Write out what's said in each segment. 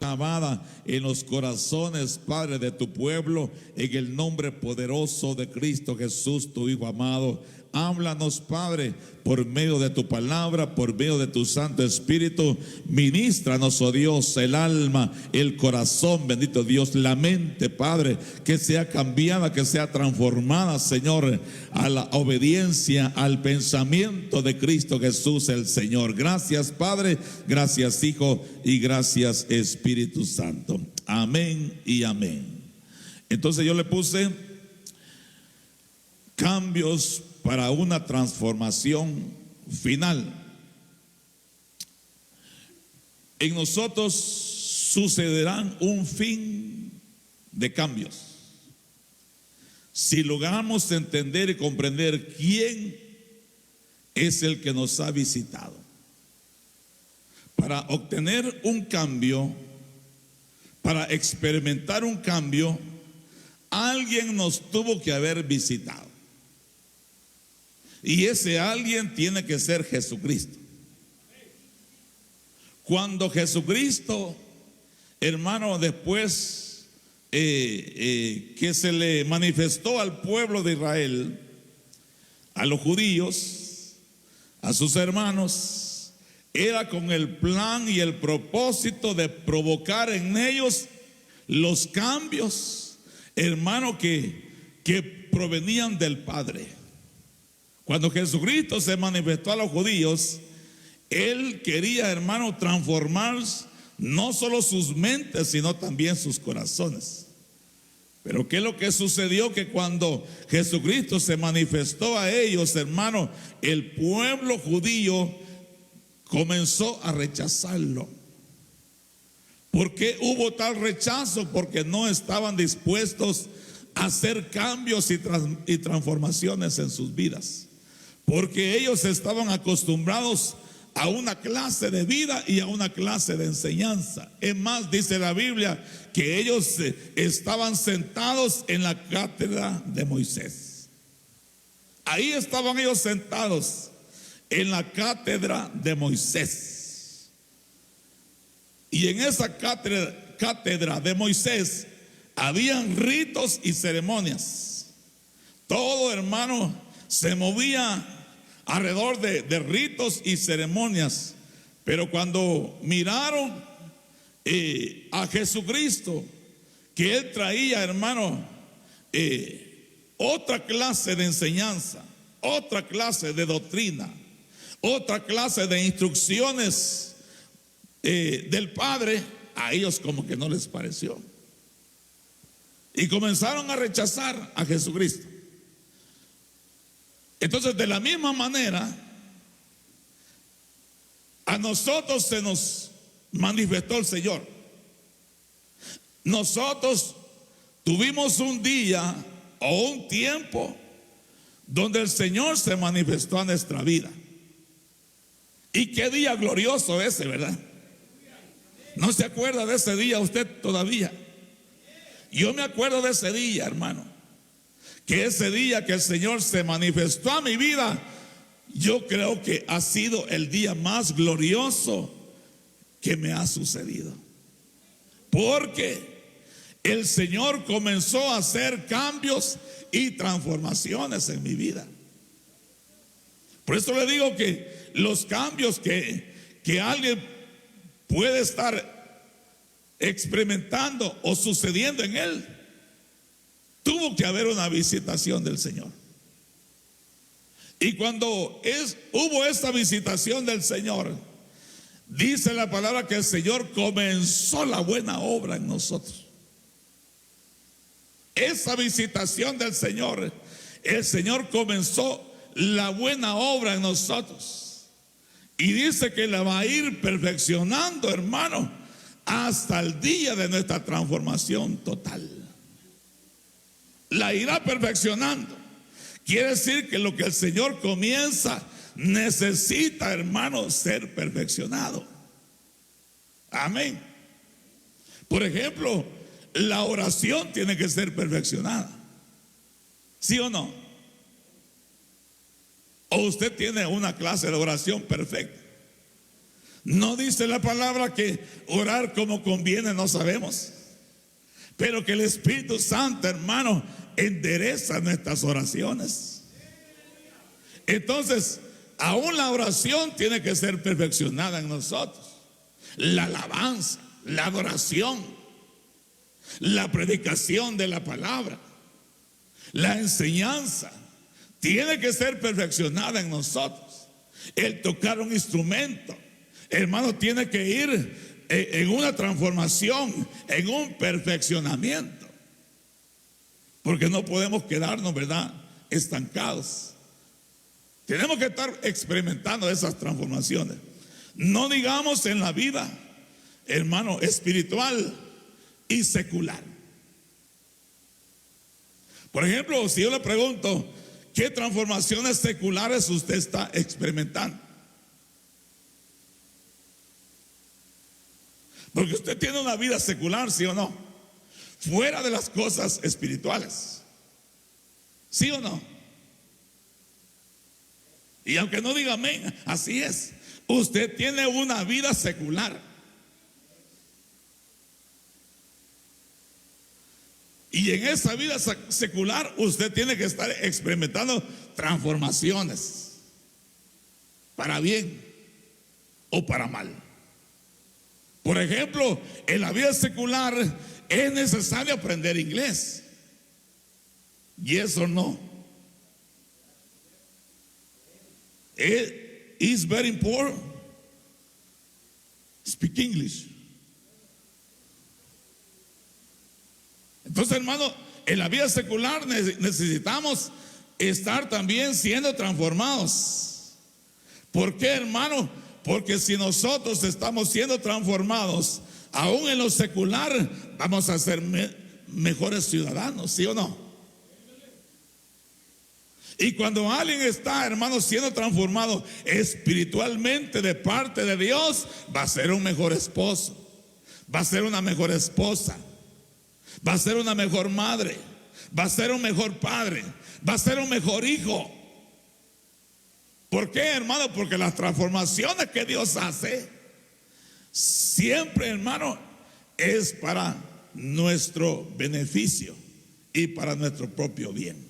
clavada en los corazones, Padre, de tu pueblo, en el nombre poderoso de Cristo Jesús, tu Hijo amado. Háblanos, Padre, por medio de tu palabra, por medio de tu Santo Espíritu. Ministranos, oh Dios, el alma, el corazón, bendito Dios, la mente, Padre, que sea cambiada, que sea transformada, Señor, a la obediencia, al pensamiento de Cristo Jesús, el Señor. Gracias, Padre, gracias, Hijo, y gracias, Espíritu Santo. Amén y amén. Entonces yo le puse cambios para una transformación final. En nosotros sucederán un fin de cambios si logramos entender y comprender quién es el que nos ha visitado. Para obtener un cambio, para experimentar un cambio, alguien nos tuvo que haber visitado. Y ese alguien tiene que ser Jesucristo. Cuando Jesucristo, hermano, después que se le manifestó al pueblo de Israel, a los judíos, a sus hermanos, era con el plan y el propósito de provocar en ellos los cambios, hermano, que provenían del Padre. Cuando Jesucristo se manifestó a los judíos, Él quería, hermano, transformar no solo sus mentes, sino también sus corazones. Pero ¿qué es lo que sucedió? Que cuando Jesucristo se manifestó a ellos, hermano, el pueblo judío comenzó a rechazarlo. ¿Por qué hubo tal rechazo? Porque no estaban dispuestos a hacer cambios y transformaciones en sus vidas. Porque ellos estaban acostumbrados a una clase de vida y a una clase de enseñanza. Es más, dice la Biblia que ellos estaban sentados en la cátedra de Moisés. Ahí estaban ellos sentados en la cátedra de Moisés. Y en esa cátedra de Moisés habían ritos y ceremonias. Todo, hermano, se movía alrededor de ritos y ceremonias. Pero cuando miraron a Jesucristo, que Él traía, hermano, otra clase de enseñanza, otra clase de doctrina, otra clase de instrucciones del Padre, a ellos como que no les pareció. Y comenzaron a rechazar a Jesucristo. Entonces, de la misma manera, a nosotros se nos manifestó el Señor. Nosotros tuvimos un día o un tiempo donde el Señor se manifestó a nuestra vida. Y qué día glorioso ese, ¿verdad? ¿No se acuerda de ese día usted todavía? Yo me acuerdo de ese día, hermano. Que ese día que el Señor se manifestó a mi vida, yo creo que ha sido el día más glorioso que me ha sucedido. Porque el Señor comenzó a hacer cambios y transformaciones en mi vida. Por eso le digo que los cambios que alguien puede estar experimentando o sucediendo en él, tuvo que haber una visitación del Señor. Y cuando hubo esta visitación del Señor, dice la palabra que el Señor comenzó la buena obra en nosotros. Esa visitación del Señor, el Señor comenzó la buena obra en nosotros. Y dice que la va a ir perfeccionando, hermano, hasta el día de nuestra transformación total. La irá perfeccionando. Quiere decir que lo que el Señor comienza necesita, hermano, ser perfeccionado. Amén. Por ejemplo, la oración tiene que ser perfeccionada. ¿Sí o no? ¿O usted tiene una clase de oración perfecta? No dice la palabra que orar como conviene, no sabemos. Pero que el Espíritu Santo, hermano, endereza nuestras oraciones. Entonces, aún la oración tiene que ser perfeccionada en nosotros. La alabanza, la adoración, la predicación de la palabra, la enseñanza, tiene que ser perfeccionada en nosotros. El tocar un instrumento, hermano, tiene que ir en una transformación, en un perfeccionamiento. Porque no podemos quedarnos, ¿verdad?, estancados. Tenemos que estar experimentando esas transformaciones. No digamos en la vida, hermano, espiritual y secular. Por ejemplo, si yo le pregunto, ¿qué transformaciones seculares usted está experimentando? Porque usted tiene una vida secular, ¿sí o no? Fuera de las cosas espirituales, ¿sí o no? Y aunque no diga amén, así es. Usted tiene una vida secular. Y en esa vida secular usted tiene que estar experimentando transformaciones, para bien o para mal. Por ejemplo, en la vida secular es necesario aprender inglés. ¿Yes o no? It is very important. Speak English. Entonces, hermano, en la vida secular necesitamos estar también siendo transformados. ¿Por qué, hermano? Porque si nosotros estamos siendo transformados, aún en lo secular, vamos a ser mejores ciudadanos, ¿sí o no? Y cuando alguien está, hermano, siendo transformado espiritualmente de parte de Dios, va a ser un mejor esposo, va a ser una mejor esposa, va a ser una mejor madre, va a ser un mejor padre, va a ser un mejor hijo. ¿Por qué, hermano? Porque las transformaciones que Dios hace siempre, hermano, es para nuestro beneficio y para nuestro propio bien.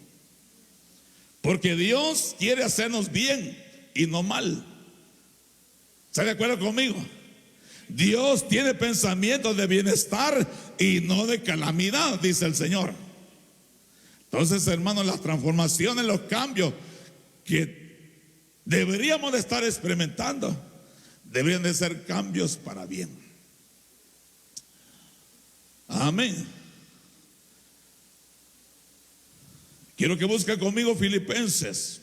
Porque Dios quiere hacernos bien y no mal. ¿Está de acuerdo conmigo? Dios tiene pensamientos de bienestar y no de calamidad, dice el Señor. Entonces, hermanos, las transformaciones, los cambios que deberíamos de estar experimentando, deberían de ser cambios para bien. Amén. Quiero que busque conmigo Filipenses,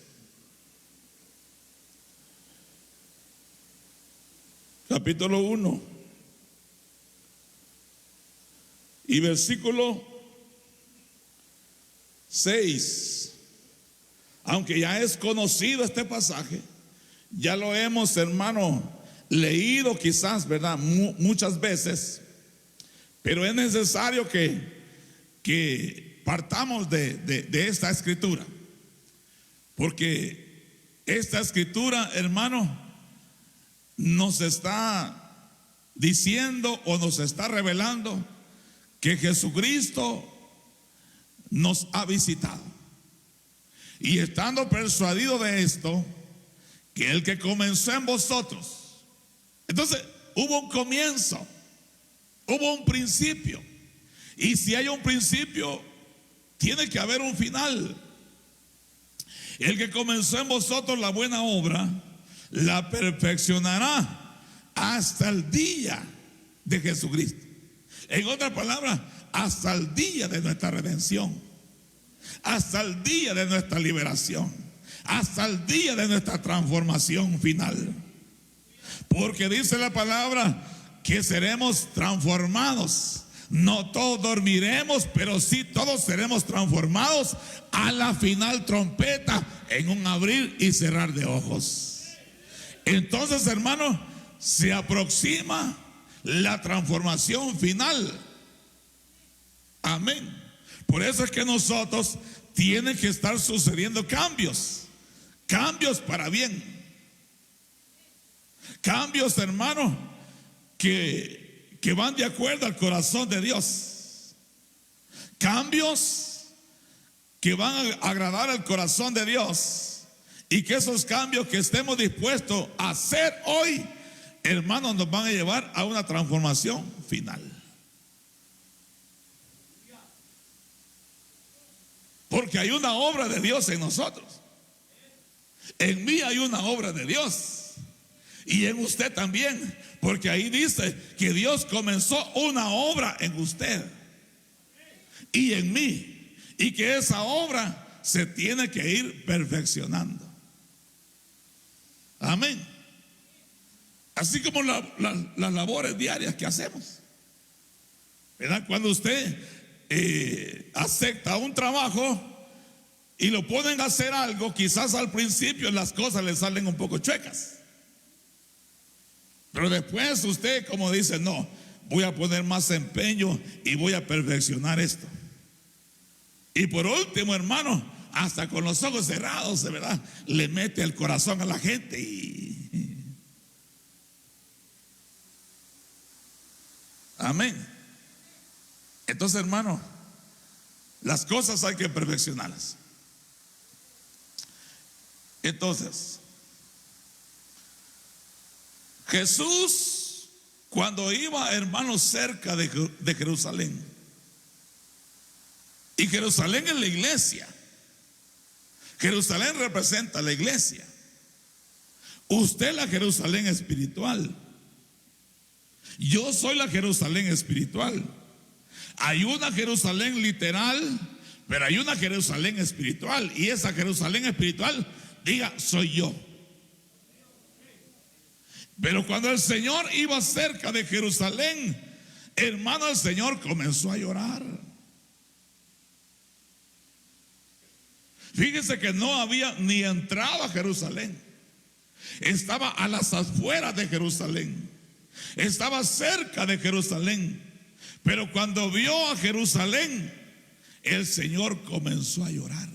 capítulo 1 y versículo 6. Aunque ya es conocido este pasaje, ya lo hemos, hermano, leído quizás, ¿verdad?, muchas veces, pero es necesario que partamos de esta escritura, porque esta escritura, hermano, nos está diciendo o nos está revelando que Jesucristo nos ha visitado. Y estando persuadido de esto, que el que comenzó en vosotros, entonces hubo un comienzo, hubo un principio. Y si hay un principio, tiene que haber un final. El que comenzó en vosotros la buena obra, la perfeccionará hasta el día de Jesucristo. En otras palabras, hasta el día de nuestra redención, hasta el día de nuestra liberación, hasta el día de nuestra transformación final. Porque dice la palabra que seremos transformados. No todos dormiremos, pero sí todos seremos transformados a la final trompeta, en un abrir y cerrar de ojos. Entonces, hermano, se aproxima la transformación final. Amén. Por eso es que nosotros tienen que estar sucediendo cambios para bien. Cambios, hermano, que van de acuerdo al corazón de Dios. Cambios que van a agradar al corazón de Dios. Y que esos cambios que estemos dispuestos a hacer hoy, hermanos, nos van a llevar a una transformación final. Porque hay una obra de Dios en nosotros. En mí hay una obra de Dios. Y en usted también. Porque ahí dice que Dios comenzó una obra en usted y en mí. Y que esa obra se tiene que ir perfeccionando. Amén. Así como las labores diarias que hacemos, ¿verdad? Cuando usted acepta un trabajo y lo ponen a hacer algo, quizás al principio las cosas le salen un poco chuecas, pero después usted, como dice, no, voy a poner más empeño y voy a perfeccionar esto. Y por último, hermano, hasta con los ojos cerrados, ¿verdad?, le mete el corazón a la gente amén. Entonces, hermano, las cosas hay que perfeccionarlas. Entonces, Jesús, cuando iba, hermano, cerca de Jerusalén, y Jerusalén es la iglesia, Jerusalén representa la iglesia, usted la Jerusalén espiritual, yo soy la Jerusalén espiritual. Hay una Jerusalén literal, pero hay una Jerusalén espiritual, y esa Jerusalén espiritual, diga, soy yo. Pero cuando el Señor iba cerca de Jerusalén, hermano, el Señor comenzó a llorar. Fíjese que no había ni entrado a Jerusalén. Estaba a las afueras de Jerusalén. Estaba cerca de Jerusalén. Pero cuando vio a Jerusalén, el Señor comenzó a llorar.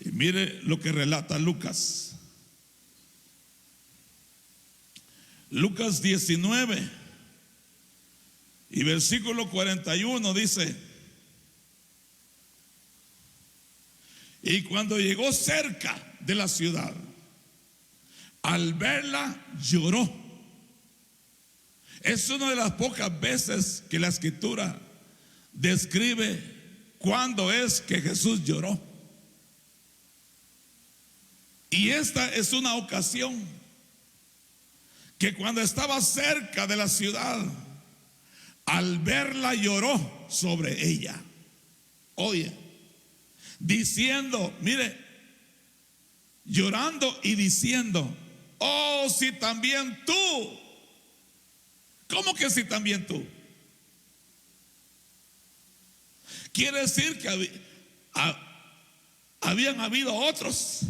Y mire lo que relata Lucas. Lucas 19 y versículo 41 dice: y cuando llegó cerca de la ciudad, al verla lloró. Es una de las pocas veces que la Escritura describe cuándo es que Jesús lloró. Y esta es una ocasión que cuando estaba cerca de la ciudad, al verla lloró sobre ella. Oye, diciendo, mire, llorando y diciendo: oh, si también tú. ¿Cómo que si también tú? Quiere decir que habían habido otros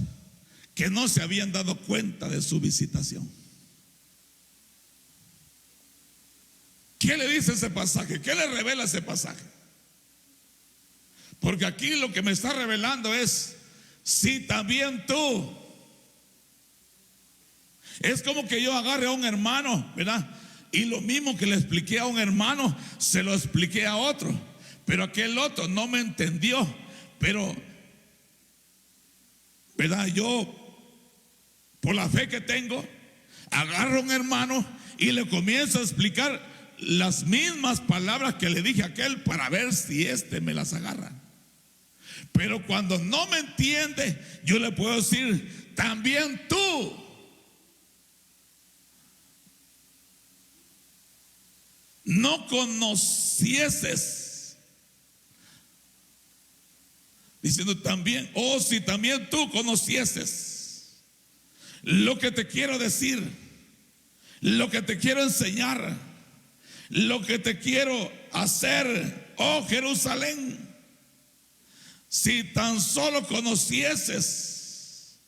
que no se habían dado cuenta de su visitación. ¿Qué le dice ese pasaje? ¿Qué le revela ese pasaje? Porque aquí lo que me está revelando es: si también tú. Es como que yo agarre a un hermano, ¿verdad? Y lo mismo que le expliqué a un hermano, se lo expliqué a otro. Pero aquel otro no me entendió. Pero, ¿verdad? Yo, por la fe que tengo, agarro a un hermano y le comienzo a explicar las mismas palabras que le dije a aquel, para ver si me las agarra. Pero cuando no me entiende, yo le puedo decir: también tú. No conocieses. Diciendo también: oh, si también tú conocieses lo que te quiero decir, lo que te quiero enseñar, lo que te quiero hacer, oh Jerusalén. Si tan solo conocieses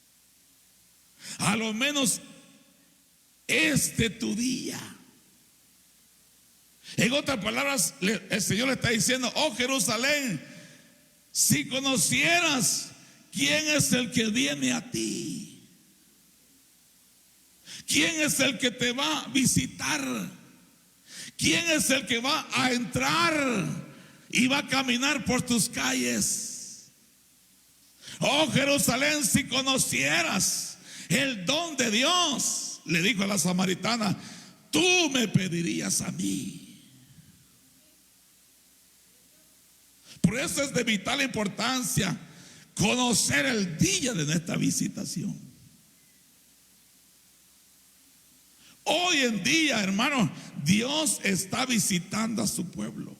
a lo menos tu día. En otras palabras, el Señor le está diciendo: oh Jerusalén, si conocieras ¿quién es el que viene a ti? ¿Quién es el que te va a visitar? ¿Quién es el que va a entrar y va a caminar por tus calles? Oh Jerusalén, si conocieras el don de Dios, le dijo a la samaritana, tú me pedirías a mí. Por eso es de vital importancia conocer el día de nuestra visitación. Hoy en día, hermano, Dios está visitando a su pueblo.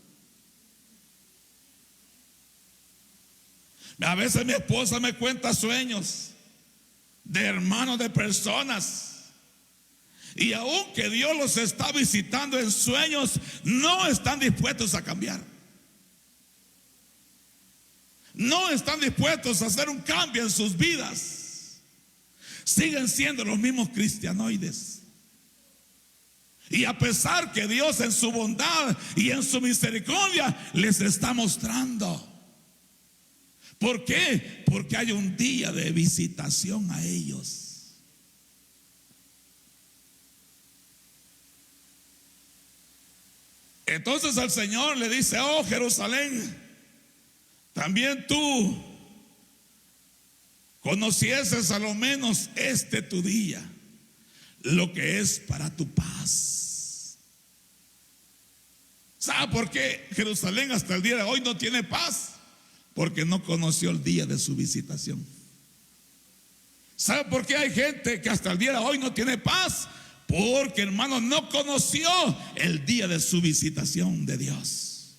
A veces mi esposa me cuenta sueños de hermanos, de personas, y aunque Dios los está visitando en sueños, no están dispuestos a cambiar. No están dispuestos a hacer un cambio en sus vidas. Siguen siendo los mismos cristianoides. Y a pesar que Dios en su bondad y en su misericordia les está mostrando. ¿Por qué? Porque hay un día de visitación a ellos. Entonces el Señor le dice, oh Jerusalén, también tú conocieses a lo menos este tu día, lo que es para tu paz. ¿Sabe por qué Jerusalén hasta el día de hoy no tiene paz? Porque no conoció el día de su visitación. ¿Sabe por qué hay gente que hasta el día de hoy no tiene paz? Porque, hermano, no conoció el día de su visitación de Dios.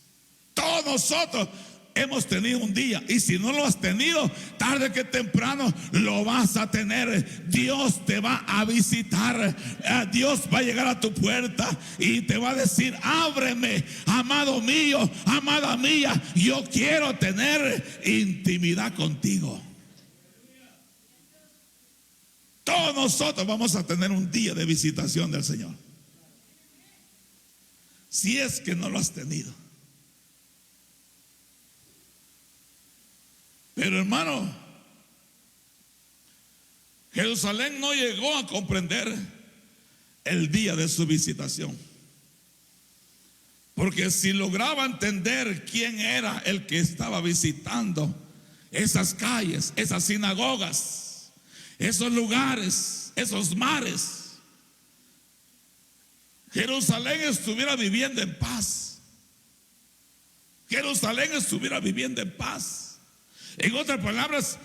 Todos nosotros hemos tenido un día, y si no lo has tenido, tarde que temprano lo vas a tener. Dios te va a visitar. Dios va a llegar a tu puerta y te va a decir, ábreme, amado mío, amada mía, yo quiero tener intimidad contigo. Todos nosotros vamos a tener un día de visitación del Señor, si es que no lo has tenido. Pero hermano, Jerusalén no llegó a comprender el día de su visitación. Porque si lograba entender quién era el que estaba visitando esas calles, esas sinagogas, esos lugares, esos mares, Jerusalén estuviera viviendo en paz. Jerusalén estuviera viviendo en paz. En otras palabras,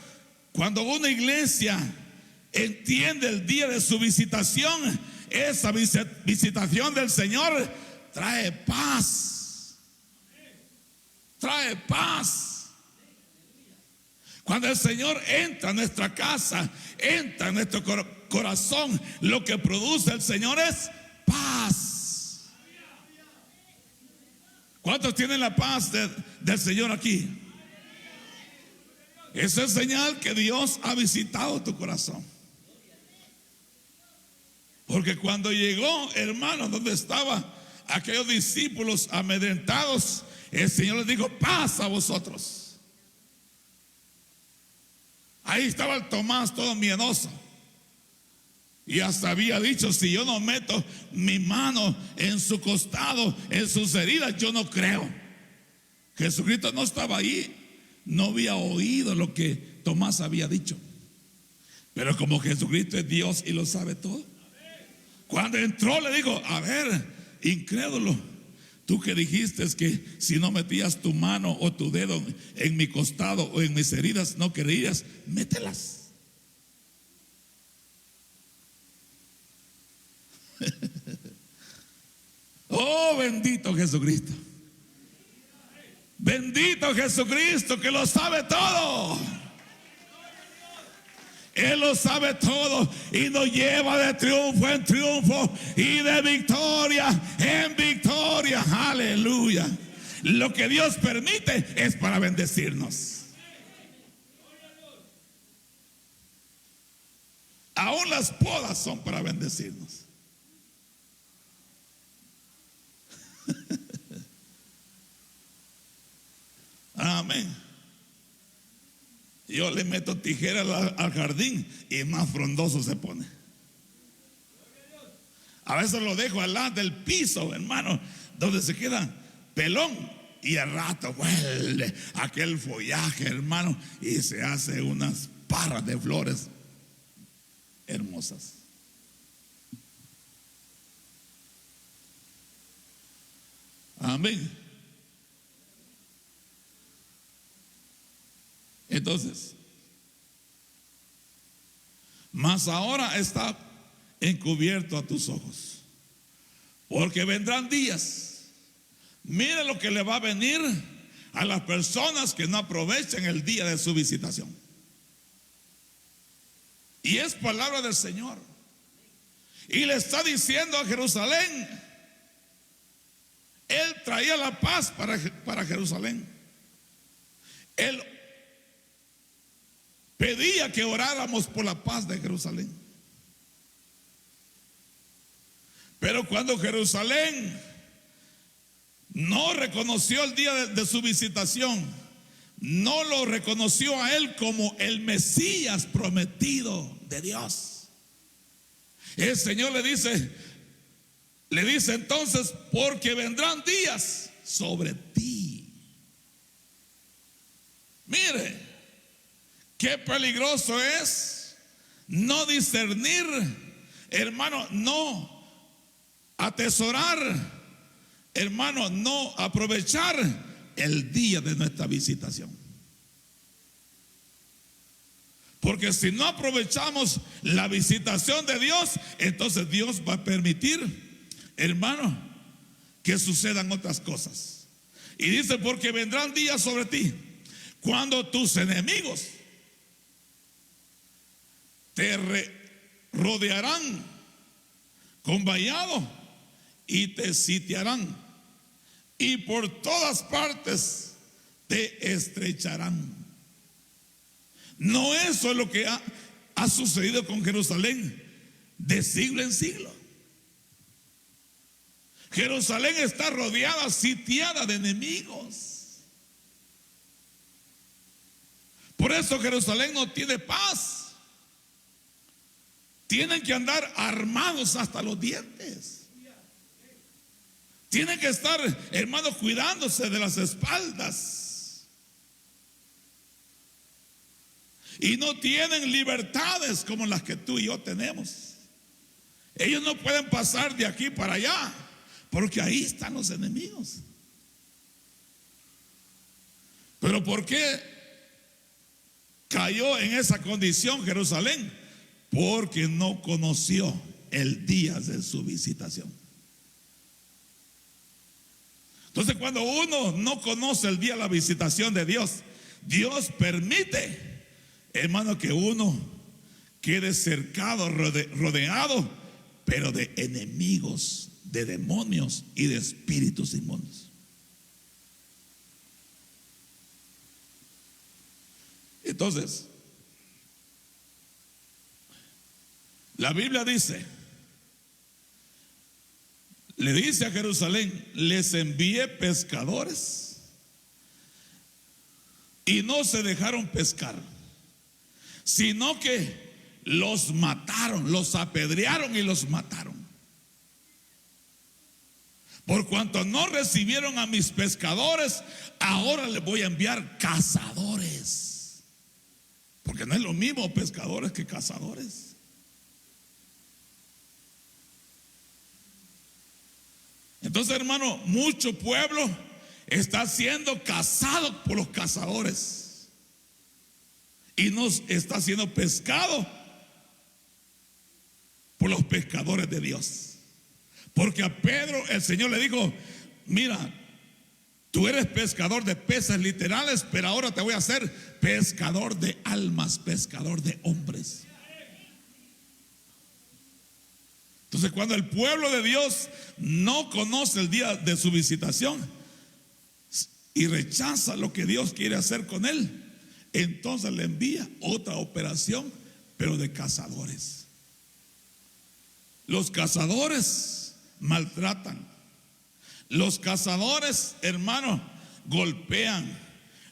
cuando una iglesia entiende el día de su visitación, esa visitación del Señor trae paz. Trae paz. Cuando el Señor entra a nuestra casa, entra en nuestro corazón, lo que produce el Señor es paz. ¿Cuántos tienen la paz del Señor aquí? Eso es señal que Dios ha visitado tu corazón. Porque cuando llegó, hermano, donde estaban aquellos discípulos amedrentados, el Señor les dijo, paz a vosotros. Ahí estaba el Tomás todo miedoso. Y hasta había dicho, si yo no meto mi mano en su costado, en sus heridas, yo no creo. Jesucristo no estaba ahí. No había oído lo que Tomás había dicho. Pero como Jesucristo es Dios y lo sabe todo, cuando entró le dijo, a ver, incrédulo, tú que dijiste que si no metías tu mano o tu dedo en mi costado o en mis heridas no querías, mételas. Oh, bendito Jesucristo. Bendito Jesucristo, que lo sabe todo. Él lo sabe todo y nos lleva de triunfo en triunfo y de victoria en victoria. Aleluya. Lo que Dios permite es para bendecirnos. Aún las podas son para bendecirnos. Amén. yo le meto tijera al jardín y más frondoso se pone. A veces lo dejo al lado del piso, hermano, donde se queda pelón, y al rato vuelve aquel follaje, hermano, y se hace unas parras de flores hermosas. Amén. Entonces, mas ahora está encubierto a tus ojos, porque vendrán días. Mire lo que le va a venir a las personas que no aprovechen el día de su visitación. Y es palabra del Señor. Y le está diciendo a Jerusalén. Él traía la paz para Jerusalén. Él pedía que oráramos por la paz de Jerusalén. Pero cuando Jerusalén no reconoció el día de su visitación, no lo reconoció a él como el Mesías prometido de Dios, el Señor le dice entonces, porque vendrán días sobre ti. Mire, qué peligroso es no discernir, hermano, no atesorar, hermano, no aprovechar el día de nuestra visitación. Porque si no aprovechamos la visitación de Dios, entonces Dios va a permitir, hermano, que sucedan otras cosas. Y dice, porque vendrán días sobre ti cuando tus enemigos te rodearán con vallado y te sitiarán, y por todas partes te estrecharán. No, eso es lo que ha sucedido con Jerusalén de siglo en siglo. Jerusalén está rodeada, sitiada de enemigos. Por eso Jerusalén no tiene paz. Tienen que andar armados hasta los dientes. Tienen que estar, hermanos, cuidándose de las espaldas. Y no tienen libertades como las que tú y yo tenemos. Ellos no pueden pasar de aquí para allá, porque ahí están los enemigos. Pero ¿por qué cayó en esa condición Jerusalén? Porque no conoció el día de su visitación. Entonces, cuando uno no conoce el día de la visitación de Dios, Dios permite, hermano, que uno quede cercado, rodeado, pero de enemigos, de demonios y de espíritus inmundos. Entonces, la Biblia dice, le dice a Jerusalén, les envié pescadores y no se dejaron pescar, sino que los mataron, los apedrearon y los mataron. Por cuanto no recibieron a mis pescadores, ahora les voy a enviar cazadores. Porque no es lo mismo pescadores que cazadores. Entonces, hermano, mucho pueblo está siendo cazado por los cazadores y no está siendo pescado por los pescadores de Dios. Porque a Pedro el Señor le dijo, mira, tú eres pescador de peces literales, pero ahora te voy a hacer pescador de almas, pescador de hombres. Entonces, cuando el pueblo de Dios no conoce el día de su visitación y rechaza lo que Dios quiere hacer con él, entonces le envía otra operación, pero de cazadores. Los cazadores maltratan. Los cazadores, hermano, golpean.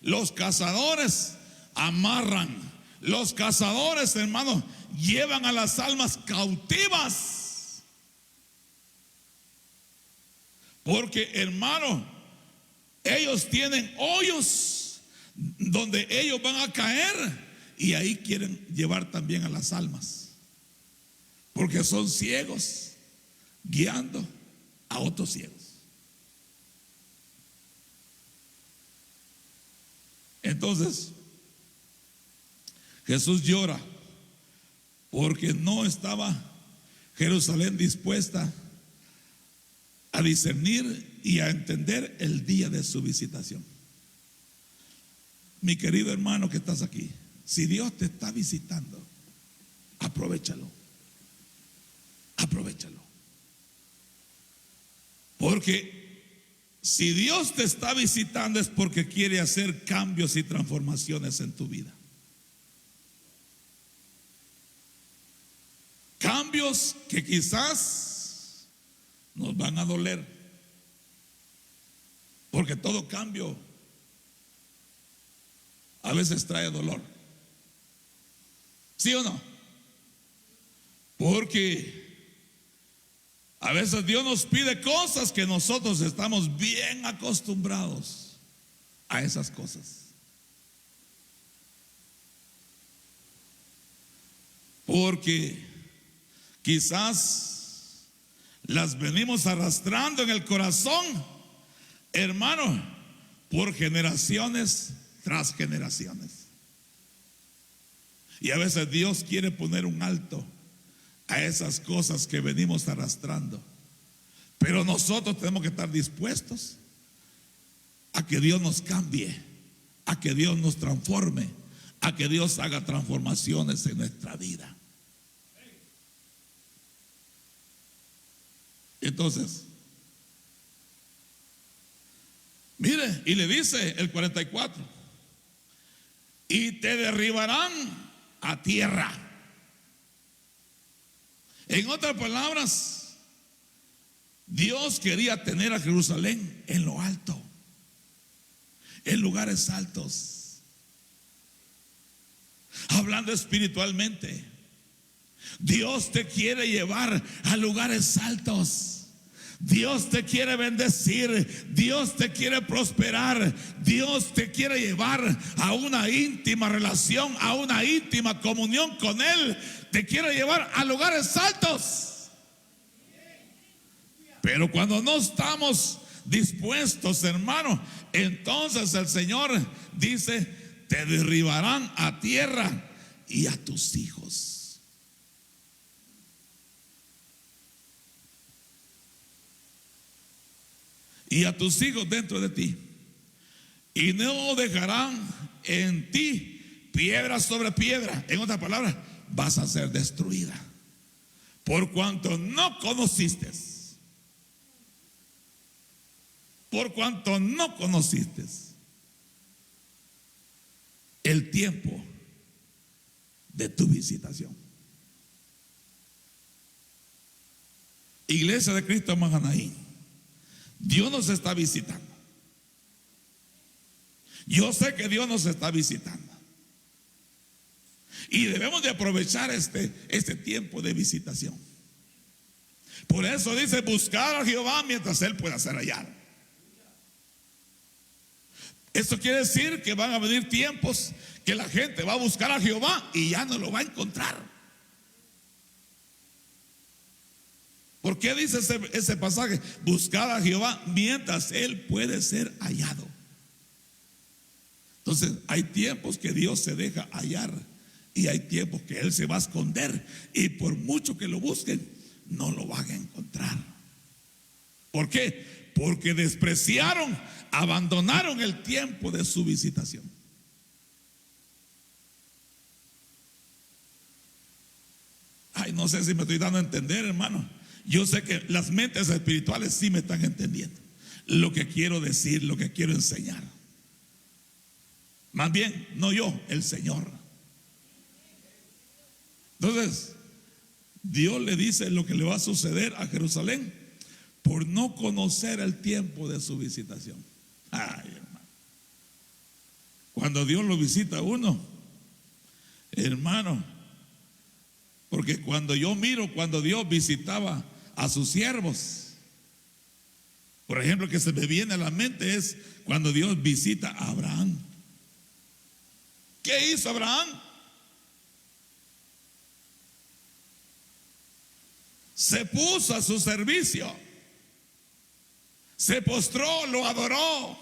Los cazadores amarran. Los cazadores, hermano, llevan a las almas cautivas. Porque, hermano, ellos tienen hoyos donde ellos van a caer y ahí quieren llevar también a las almas. Porque son ciegos guiando a otros ciegos. Entonces, Jesús llora porque no estaba Jerusalén dispuesta a discernir y a entender el día de su visitación. Mi querido hermano que estás aquí, si Dios te está visitando, aprovéchalo. Aprovéchalo. Porque si Dios te está visitando es porque quiere hacer cambios y transformaciones en tu vida. Cambios que quizás nos van a doler. Porque todo cambio a veces trae dolor. ¿Sí o no? Porque a veces Dios nos pide cosas que nosotros estamos bien acostumbrados a esas cosas. Porque quizás las venimos arrastrando en el corazón, hermano, por generaciones tras generaciones. Y a veces Dios quiere poner un alto a esas cosas que venimos arrastrando. Pero nosotros tenemos que estar dispuestos a que Dios nos cambie, a que Dios nos transforme, a que Dios haga transformaciones en nuestra vida. Entonces, mire, y le dice el 44, y te derribarán a tierra. En otras palabras, Dios quería tener a Jerusalén en lo alto, en lugares altos. Hablando espiritualmente, Dios te quiere llevar a lugares altos. Dios te quiere bendecir, Dios te quiere prosperar, Dios te quiere llevar a una íntima relación, a una íntima comunión con Él. Te quiere llevar a lugares altos. Pero cuando no estamos dispuestos, hermano, entonces el Señor dice, te derribarán a tierra y a tus hijos. Y a tus hijos dentro de ti. Y no dejarán en ti piedra sobre piedra. En otras palabras, vas a ser destruida. Por cuanto no conociste. Por cuanto no conociste el tiempo de tu visitación. Iglesia de Cristo Mahanaim, Dios nos está visitando. Yo sé que Dios nos está visitando. Y debemos de aprovechar este tiempo de visitación. Por eso dice, buscar a Jehová mientras Él pueda ser hallado. Esto quiere decir que van a venir tiempos que la gente va a buscar a Jehová y ya no lo va a encontrar. ¿Por qué dice ese pasaje? Buscar a Jehová mientras Él puede ser hallado. Entonces hay tiempos que Dios se deja hallar y hay tiempos que Él se va a esconder, y por mucho que lo busquen no lo van a encontrar. ¿Por qué? Porque despreciaron, abandonaron el tiempo de su visitación. Ay, no sé si me estoy dando a entender, hermano. Yo sé que las mentes espirituales sí me están entendiendo lo que quiero decir, lo que quiero enseñar. Más bien, no yo, el Señor. Entonces, Dios le dice lo que le va a suceder a Jerusalén por no conocer el tiempo de su visitación. Ay, hermano. Cuando Dios lo visita a uno, hermano, porque cuando yo miro, cuando Dios visitaba a sus siervos, por ejemplo, que se me viene a la mente es cuando Dios visita a Abraham. ¿Qué hizo Abraham? Se puso a su servicio, se postró, lo adoró,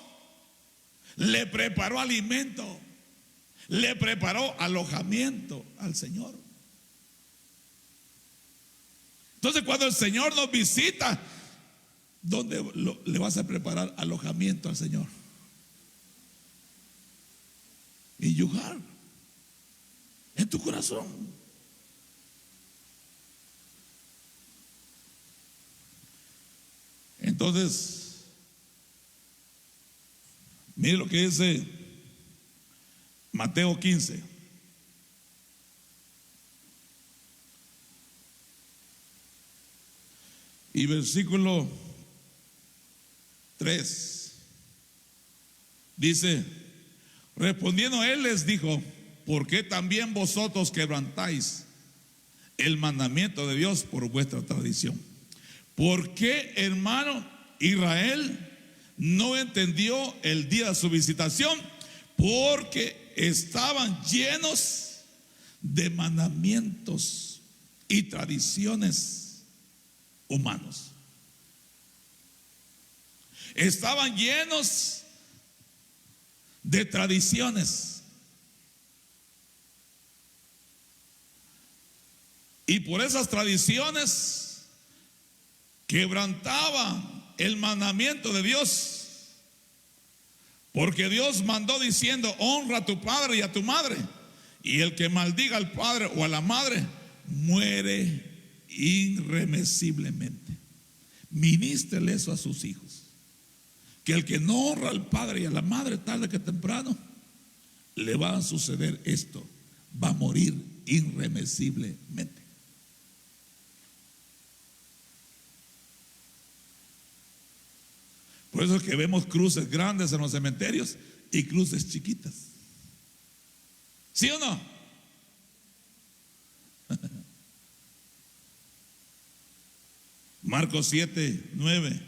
le preparó alimento, le preparó alojamiento al Señor. Entonces, cuando el Señor nos visita, ¿dónde le vas a preparar alojamiento al Señor? En tu hogar, en tu corazón. Entonces, mire lo que dice Mateo 15. Y versículo 3. Dice, respondiendo él les dijo, ¿por qué también vosotros quebrantáis el mandamiento de Dios por vuestra tradición? ¿Por qué, hermano, Israel no entendió el día de su visitación? Porque estaban llenos de mandamientos y tradiciones humanos. Estaban llenos de tradiciones. Y por esas tradiciones quebrantaban el mandamiento de Dios, porque Dios mandó diciendo, honra a tu padre y a tu madre, y el que maldiga al padre o a la madre muere irremisiblemente. Ministrele eso a sus hijos, que el que no honra al padre y a la madre, tarde que temprano le va a suceder esto, va a morir irremisiblemente. Por eso es que vemos cruces grandes en los cementerios y cruces chiquitas. ¿Sí o no? Marcos 7, 9.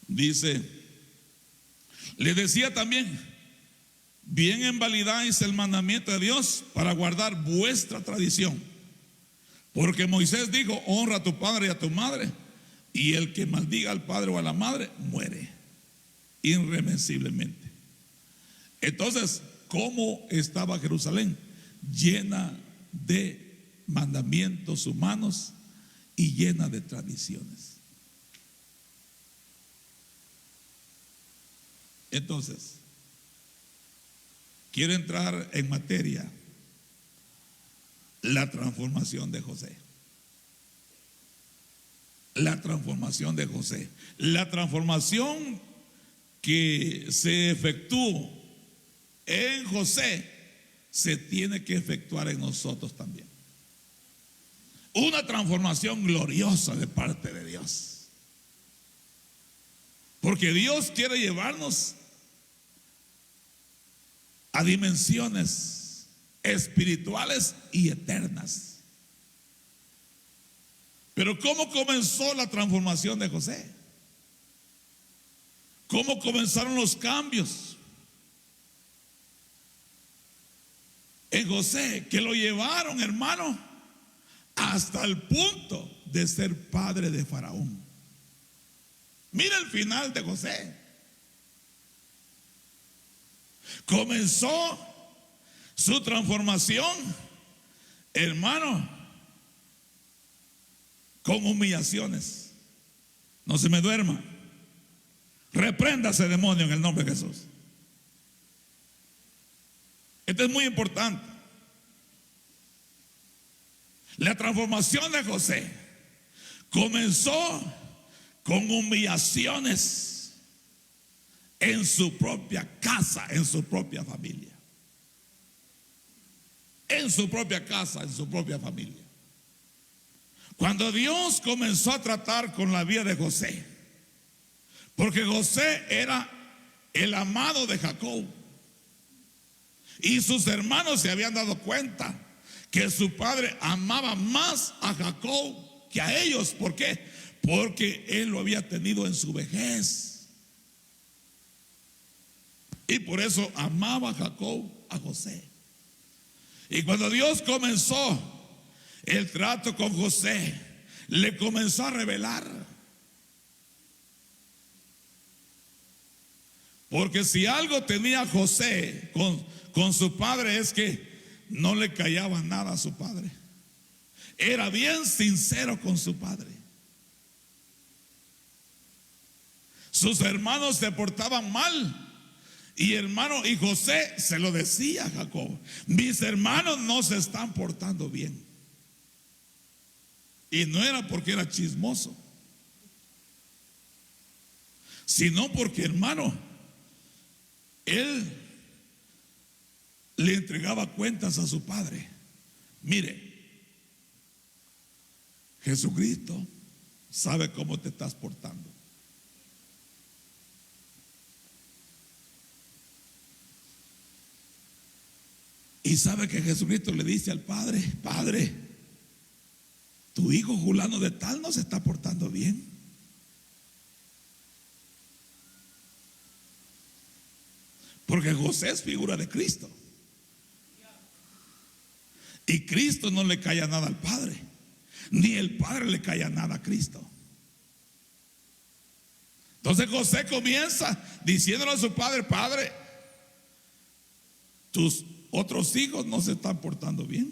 Dice, le decía también, bien invalidáis el mandamiento de Dios para guardar vuestra tradición. Porque Moisés dijo, honra a tu padre y a tu madre, y el que maldiga al padre o a la madre muere irremisiblemente. Entonces, ¿cómo estaba Jerusalén? Llena de mandamientos humanos y llena de tradiciones. Entonces, quiero entrar en materia. La transformación de José. La transformación de José. La transformación que se efectuó en José se tiene que efectuar en nosotros también. Una transformación gloriosa de parte de Dios. Porque Dios quiere llevarnos a dimensiones espirituales y eternas. Pero ¿cómo comenzó la transformación de José? ¿Cómo comenzaron los cambios en José que lo llevaron, hermano, hasta el punto de ser padre de Faraón? Mira el final de José. Comenzó su transformación, hermano, con humillaciones. No se me duerma. Repréndase, demonio, en el nombre de Jesús. Esto es muy importante. La transformación de José comenzó con humillaciones en su propia casa, en su propia familia. En su propia casa, en su propia familia. Cuando Dios comenzó a tratar con la vida de José, porque José era el amado de Jacob, Y sus hermanos se habían dado cuenta que su padre amaba más a Jacob que a ellos. ¿Por qué? Porque él lo había tenido en su vejez. Y por eso amaba a Jacob a José. Y cuando Dios comenzó el trato con José, le comenzó a revelar. Porque si algo tenía José con su padre, es que no le callaba nada a su padre. Era bien sincero con su padre. Sus hermanos se portaban mal. Y José se lo decía a Jacob: mis hermanos no se están portando bien. Y no era porque era chismoso, sino porque, hermano, él le entregaba cuentas a su padre. Mire, Jesucristo sabe cómo te estás portando. Y sabe que Jesucristo le dice al Padre: Padre, tu hijo fulano de tal no se está portando bien. Porque José es figura de Cristo. Y Cristo no le calla nada al Padre, ni el Padre le calla nada a Cristo. Entonces José comienza diciéndole a su padre: Padre, tus otros hijos no se están portando bien.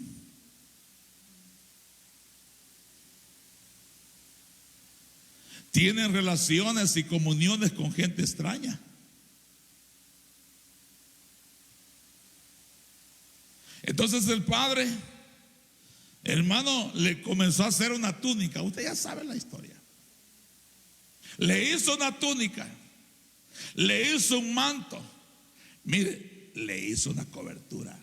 Tienen relaciones y comuniones con gente extraña. Entonces el padre, hermano, le comenzó a hacer una túnica. Usted ya sabe la historia. Le hizo una túnica, le hizo un manto. Mire, le hizo una cobertura.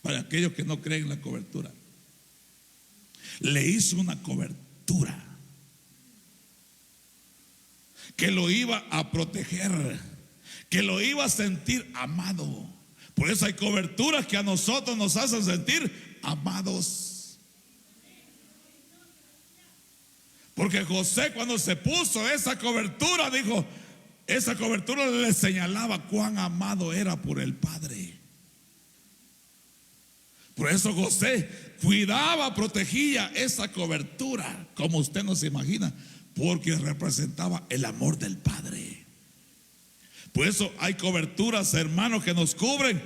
Para aquellos que no creen en la cobertura, le hizo una cobertura que lo iba a proteger, que lo iba a sentir amado. Por eso hay coberturas que a nosotros nos hacen sentir amados. Porque José, cuando se puso esa cobertura, dijo, esa cobertura le señalaba cuán amado era por el Padre. Por eso José cuidaba, protegía esa cobertura, como usted no se imagina, porque representaba el amor del Padre. Por eso hay coberturas, hermanos, que nos cubren,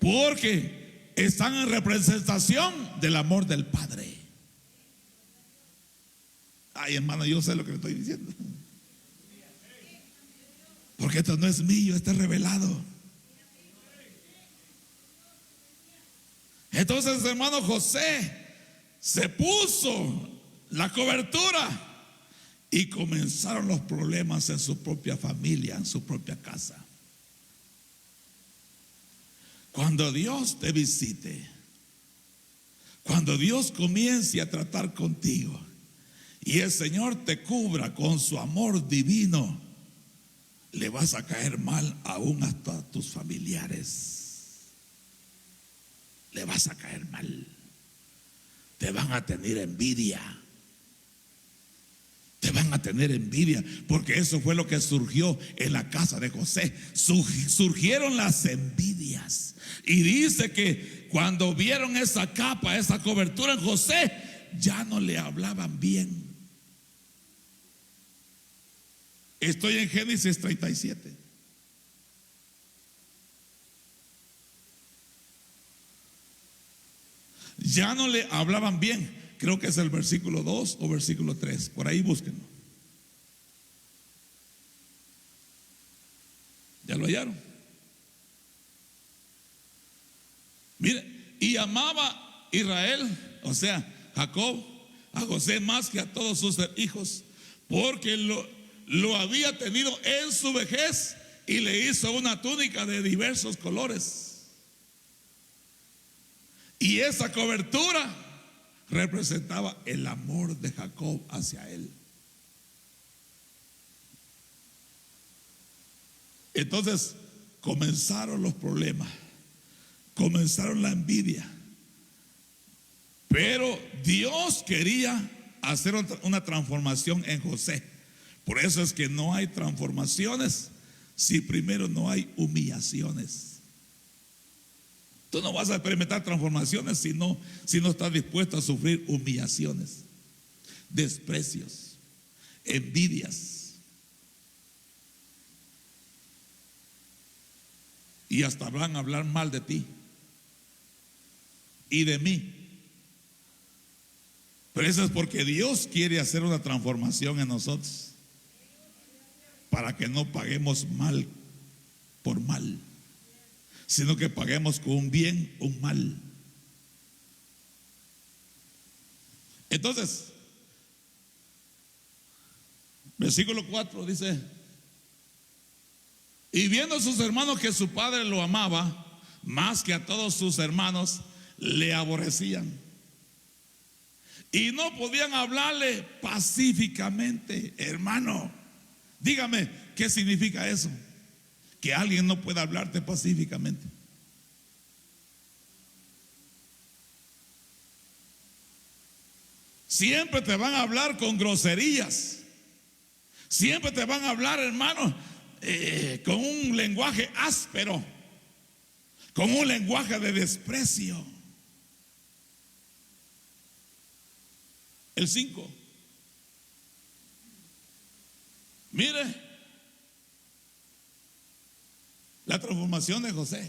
porque están en representación del amor del Padre. Ay, hermano, yo sé lo que le estoy diciendo, porque esto no es mío, esto es revelado. Entonces, hermano, José se puso la cobertura y comenzaron los problemas en su propia familia, en su propia casa. Cuando Dios te visite, cuando Dios comience a tratar contigo y el Señor te cubra con su amor divino, le vas a caer mal aún hasta a tus familiares. Le vas a caer mal. Te van a tener envidia. Te van a tener envidia, porque eso fue lo que surgió en la casa de José. Surgieron las envidias. Y dice que cuando vieron esa capa, esa cobertura en José, ya no le hablaban bien. Estoy en Génesis 37. Ya no le hablaban bien. Creo que es el versículo 2 o versículo 3. Por ahí búsquenlo. ¿Ya lo hallaron? Mire, y amaba Israel, o sea, Jacob, a José más que a todos sus hijos, porque lo había tenido en su vejez y le hizo una túnica de diversos colores. Y esa cobertura representaba el amor de Jacob hacia él. Entonces, comenzaron los problemas, comenzaron la envidia. Pero Dios quería hacer una transformación en José. Por eso es que no hay transformaciones si primero no hay humillaciones. Tú no vas a experimentar transformaciones si no estás dispuesto a sufrir humillaciones, desprecios, envidias. Y hasta van a hablar mal de ti y de mí. Pero eso es porque Dios quiere hacer una transformación en nosotros, para que no paguemos mal por mal, sino que paguemos con un bien un mal. Entonces, versículo 4 dice: y viendo a sus hermanos que su padre lo amaba más que a todos sus hermanos, le aborrecían y no podían hablarle pacíficamente. Hermano, dígame, ¿qué significa eso? Que alguien no pueda hablarte pacíficamente. Siempre te van a hablar con groserías. Siempre te van a hablar, hermano, con un lenguaje áspero, con un lenguaje de desprecio. El 5. Mire la transformación de José.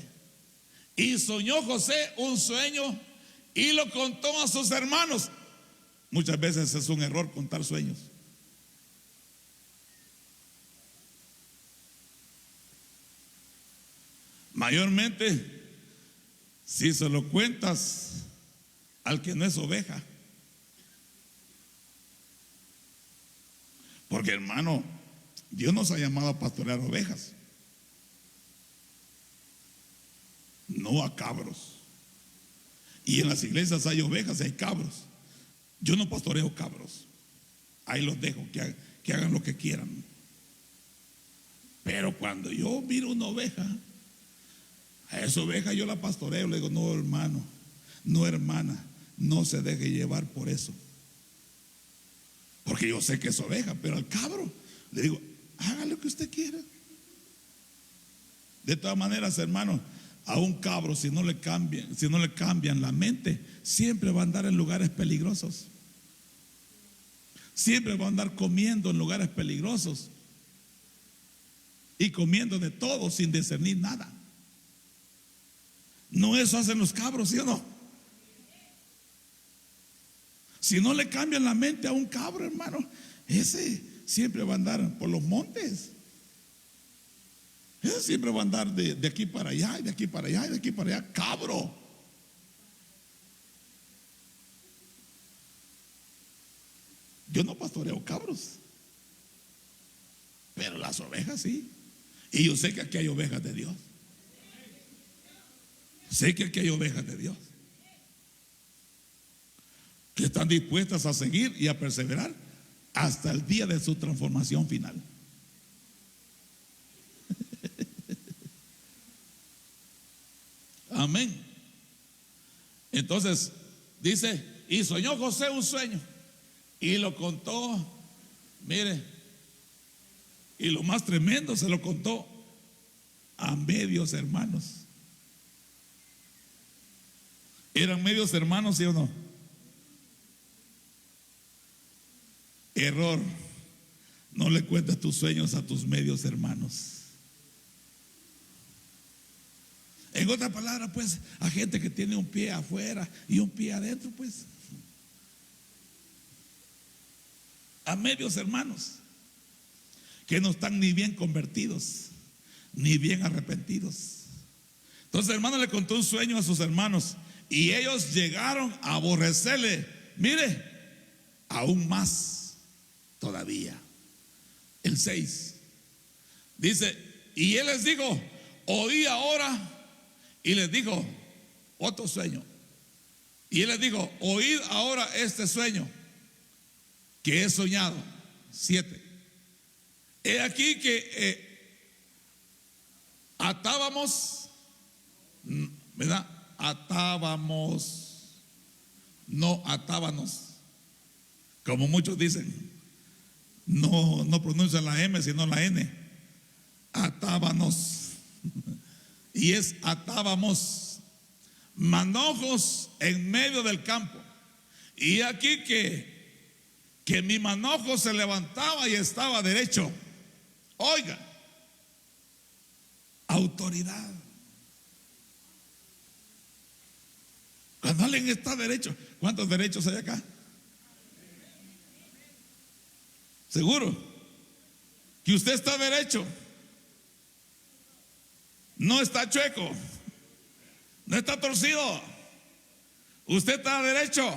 Y soñó José un sueño y lo contó a sus hermanos. Muchas veces es un error contar sueños. Mayormente, si se lo cuentas al que no es oveja. Porque, hermano, Dios nos ha llamado a pastorear ovejas, no a cabros. Y en las iglesias hay ovejas y hay cabros. Yo no pastoreo cabros, ahí los dejo que hagan lo que quieran. Pero cuando yo miro una oveja, a esa oveja yo la pastoreo. Le digo: no, hermano, no, hermana, no se deje llevar por eso, porque yo sé que es oveja. Pero al cabro le digo: haga lo que usted quiera. De todas maneras, hermano, a un cabro, si no le cambian la mente, siempre va a andar en lugares peligrosos. Siempre va a andar comiendo en lugares peligrosos y comiendo de todo sin discernir nada. No, eso hacen los cabros, ¿sí o no? Si no le cambian la mente a un cabro, hermano, ese siempre va a andar por los montes. Ese siempre va a andar de aquí para allá, y de aquí para allá, y de aquí para allá. Cabro. Yo no pastoreo cabros, pero las ovejas sí. Y yo sé que aquí hay ovejas de Dios. Sé que aquí hay ovejas de Dios que están dispuestas a seguir y a perseverar hasta el día de su transformación final. Amén. Entonces dice: y soñó José un sueño y lo contó. Mire, y lo más tremendo, se lo contó a medios hermanos. ¿Eran medios hermanos, sí o no? Error. No le cuentes tus sueños a tus medios hermanos. En otras palabras, pues, a gente que tiene un pie afuera y un pie adentro, pues, a medios hermanos que no están ni bien convertidos ni bien arrepentidos. Entonces el hermano le contó un sueño a sus hermanos y ellos llegaron a aborrecerle, mire, aún más todavía. El 6 dice: y él les dijo: oí ahora. Y les dijo otro sueño. Y él les dijo: oíd ahora este sueño que he soñado. 7. He aquí que Atábamos, ¿verdad? Atábamos, no atábanos, como muchos dicen. No pronuncian la M sino la N. Atábanos. Y es atábamos manojos en medio del campo. Y aquí que mi manojo se levantaba y estaba derecho. Oiga, autoridad. Cuando alguien está derecho, ¿cuántos derechos hay acá? ¿Seguro? Que usted está derecho. No está chueco. No está torcido. Usted está derecho.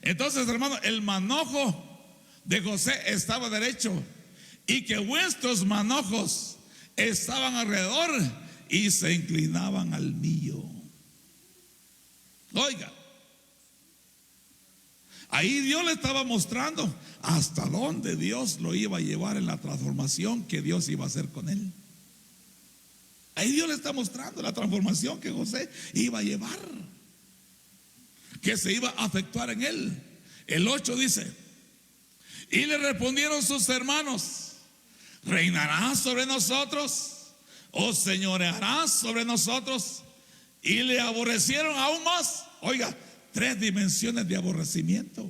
Entonces, hermano, el manojo de José estaba derecho. Y que vuestros manojos estaban alrededor y se inclinaban al mío. Oiga, ahí Dios le estaba mostrando hasta dónde Dios lo iba a llevar en la transformación que Dios iba a hacer con él. Ahí Dios le está mostrando la transformación que José iba a llevar, que se iba a efectuar en él. El 8 dice: y le respondieron sus hermanos: ¿reinarás sobre nosotros o señorearás sobre nosotros? Y le aborrecieron aún más. Oiga, 3 dimensiones de aborrecimiento.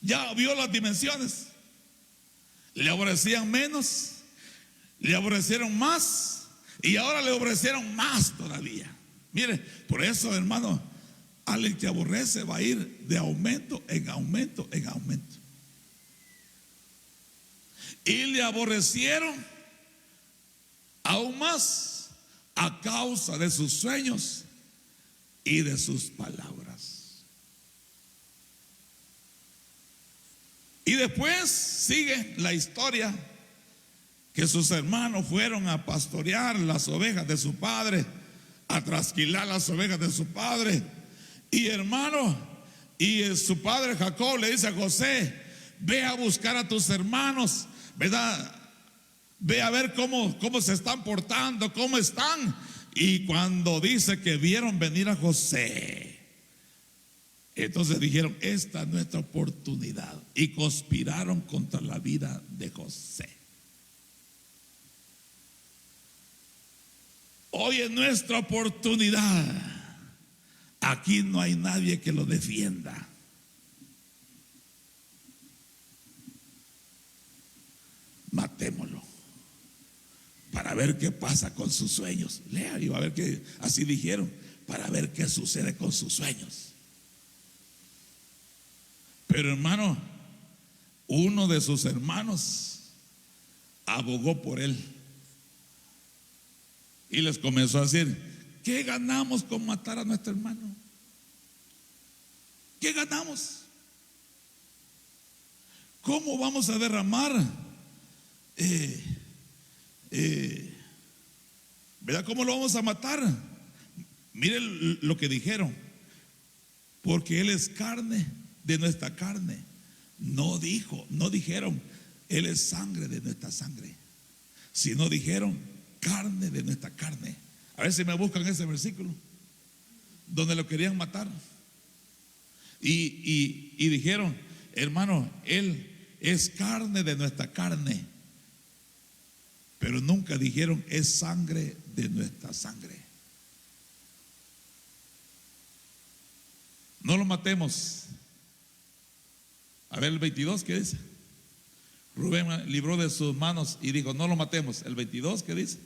Ya vio las dimensiones. Le aborrecían menos, le aborrecieron más y ahora le aborrecieron más todavía. Mire, por eso, hermano, alguien que aborrece va a ir de aumento en aumento en aumento. Y le aborrecieron aún más a causa de sus sueños y de sus palabras. Y después sigue la historia, que sus hermanos fueron a pastorear las ovejas de su padre, a trasquilar las ovejas de su padre. Y hermano, y su padre Jacob le dice a José: ve a buscar a tus hermanos, ¿verdad? Ve a ver cómo se están portando, cómo están. Y cuando dice que vieron venir a José, entonces dijeron: esta es nuestra oportunidad. Y conspiraron contra la vida de José. Hoy es nuestra oportunidad. Aquí no hay nadie que lo defienda. Matémoslo para ver qué pasa con sus sueños. Lea y va a ver que así dijeron, para ver qué sucede con sus sueños. Pero hermano, uno de sus hermanos abogó por él y les comenzó a decir: ¿qué ganamos con matar a nuestro hermano? ¿Qué ganamos? ¿Cómo vamos a derramar ¿verdad? ¿Cómo lo vamos a matar? Miren lo que dijeron: porque él es carne de nuestra carne. No dijeron él es sangre de nuestra sangre, sino dijeron carne de nuestra carne. A ver si me buscan ese versículo donde lo querían matar. Y dijeron: hermano, él es carne de nuestra carne. Pero nunca dijeron es sangre de nuestra sangre. No lo matemos. A ver el 22, ¿qué dice? Rubén libró de sus manos y dijo: no lo matemos. El 22, ¿qué dice?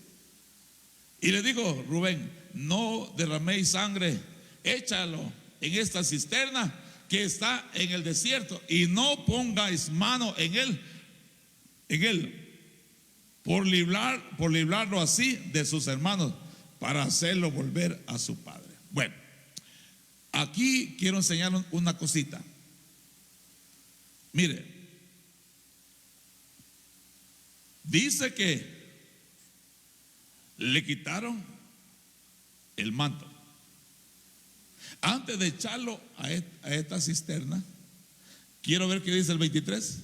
Y le dijo Rubén: no derraméis sangre, échalo en esta cisterna que está en el desierto, y no pongáis mano en él, por librarlo así de sus hermanos, para hacerlo volver a su padre. Bueno, aquí quiero enseñar una cosita. Mire, dice que le quitaron el manto. Antes de echarlo a esta cisterna, quiero ver qué dice el 23.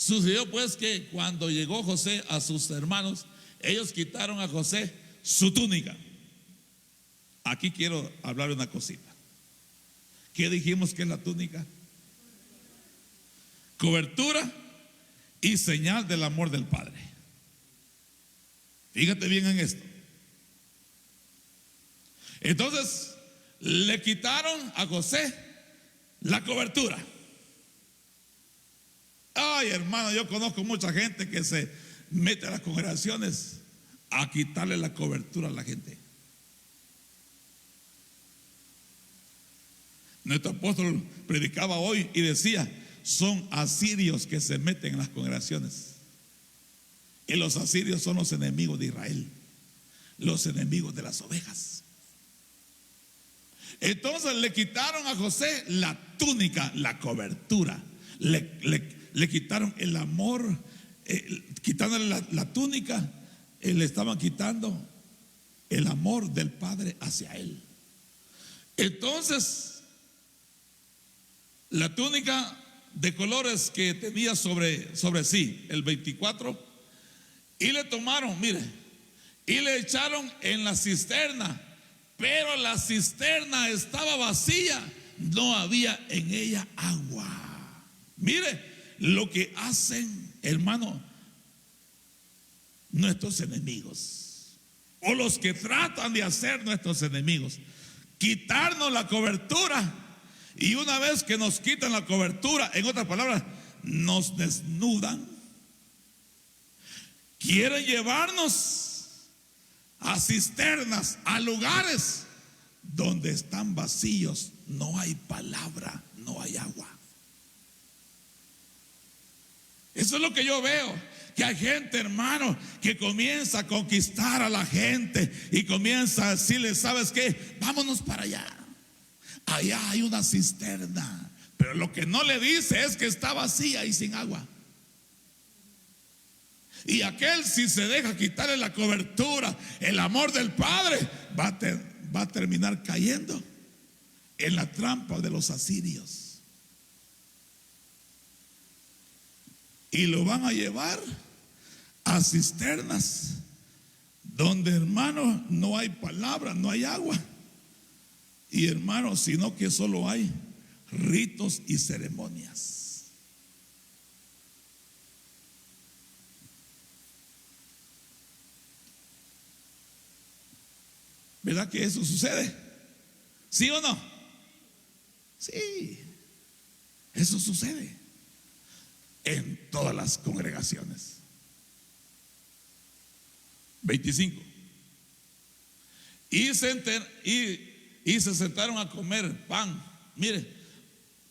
Sucedió pues que cuando llegó José a sus hermanos, ellos quitaron a José su túnica. Aquí quiero hablar una cosita. ¿Qué dijimos que es la túnica? Cobertura y señal del amor del Padre. Fíjate bien en esto. Entonces le quitaron a José la cobertura. Ay, hermano, yo conozco mucha gente que se mete a las congregaciones a quitarle la cobertura a la gente. Nuestro apóstol predicaba hoy y decía: son asirios que se meten en las congregaciones. Y los asirios son los enemigos de Israel, los enemigos de las ovejas. Entonces le quitaron a José la túnica, la cobertura. Le quitaron el amor, quitándole la túnica, le estaban quitando el amor del Padre hacia él. Entonces, la túnica de colores que tenía sobre sí, el 24, y le tomaron, mire, y le echaron en la cisterna, pero la cisterna estaba vacía, no había en ella agua. Mire lo que hacen, hermano, nuestros enemigos, o los que tratan de hacer nuestros enemigos: quitarnos la cobertura. Y una vez que nos quitan la cobertura, en otras palabras, nos desnudan. Quieren llevarnos a cisternas, a lugares donde están vacíos, no hay palabra, no hay agua. Eso es lo que yo veo, que hay gente, hermano, que comienza a conquistar a la gente y comienza a decirle: ¿sabes qué? Vámonos para allá. Allá hay una cisterna, pero lo que no le dice es que está vacía y sin agua. Y aquel, si se deja quitarle la cobertura, el amor del Padre, va a terminar cayendo en la trampa de los asirios. Y lo van a llevar a cisternas donde, hermano, no hay palabra, no hay agua. Y, hermano, sino que solo hay ritos y ceremonias. ¿Verdad que eso sucede? ¿Sí o no? Sí, eso sucede en todas las congregaciones. 25. Y se sentaron a comer pan. Mire,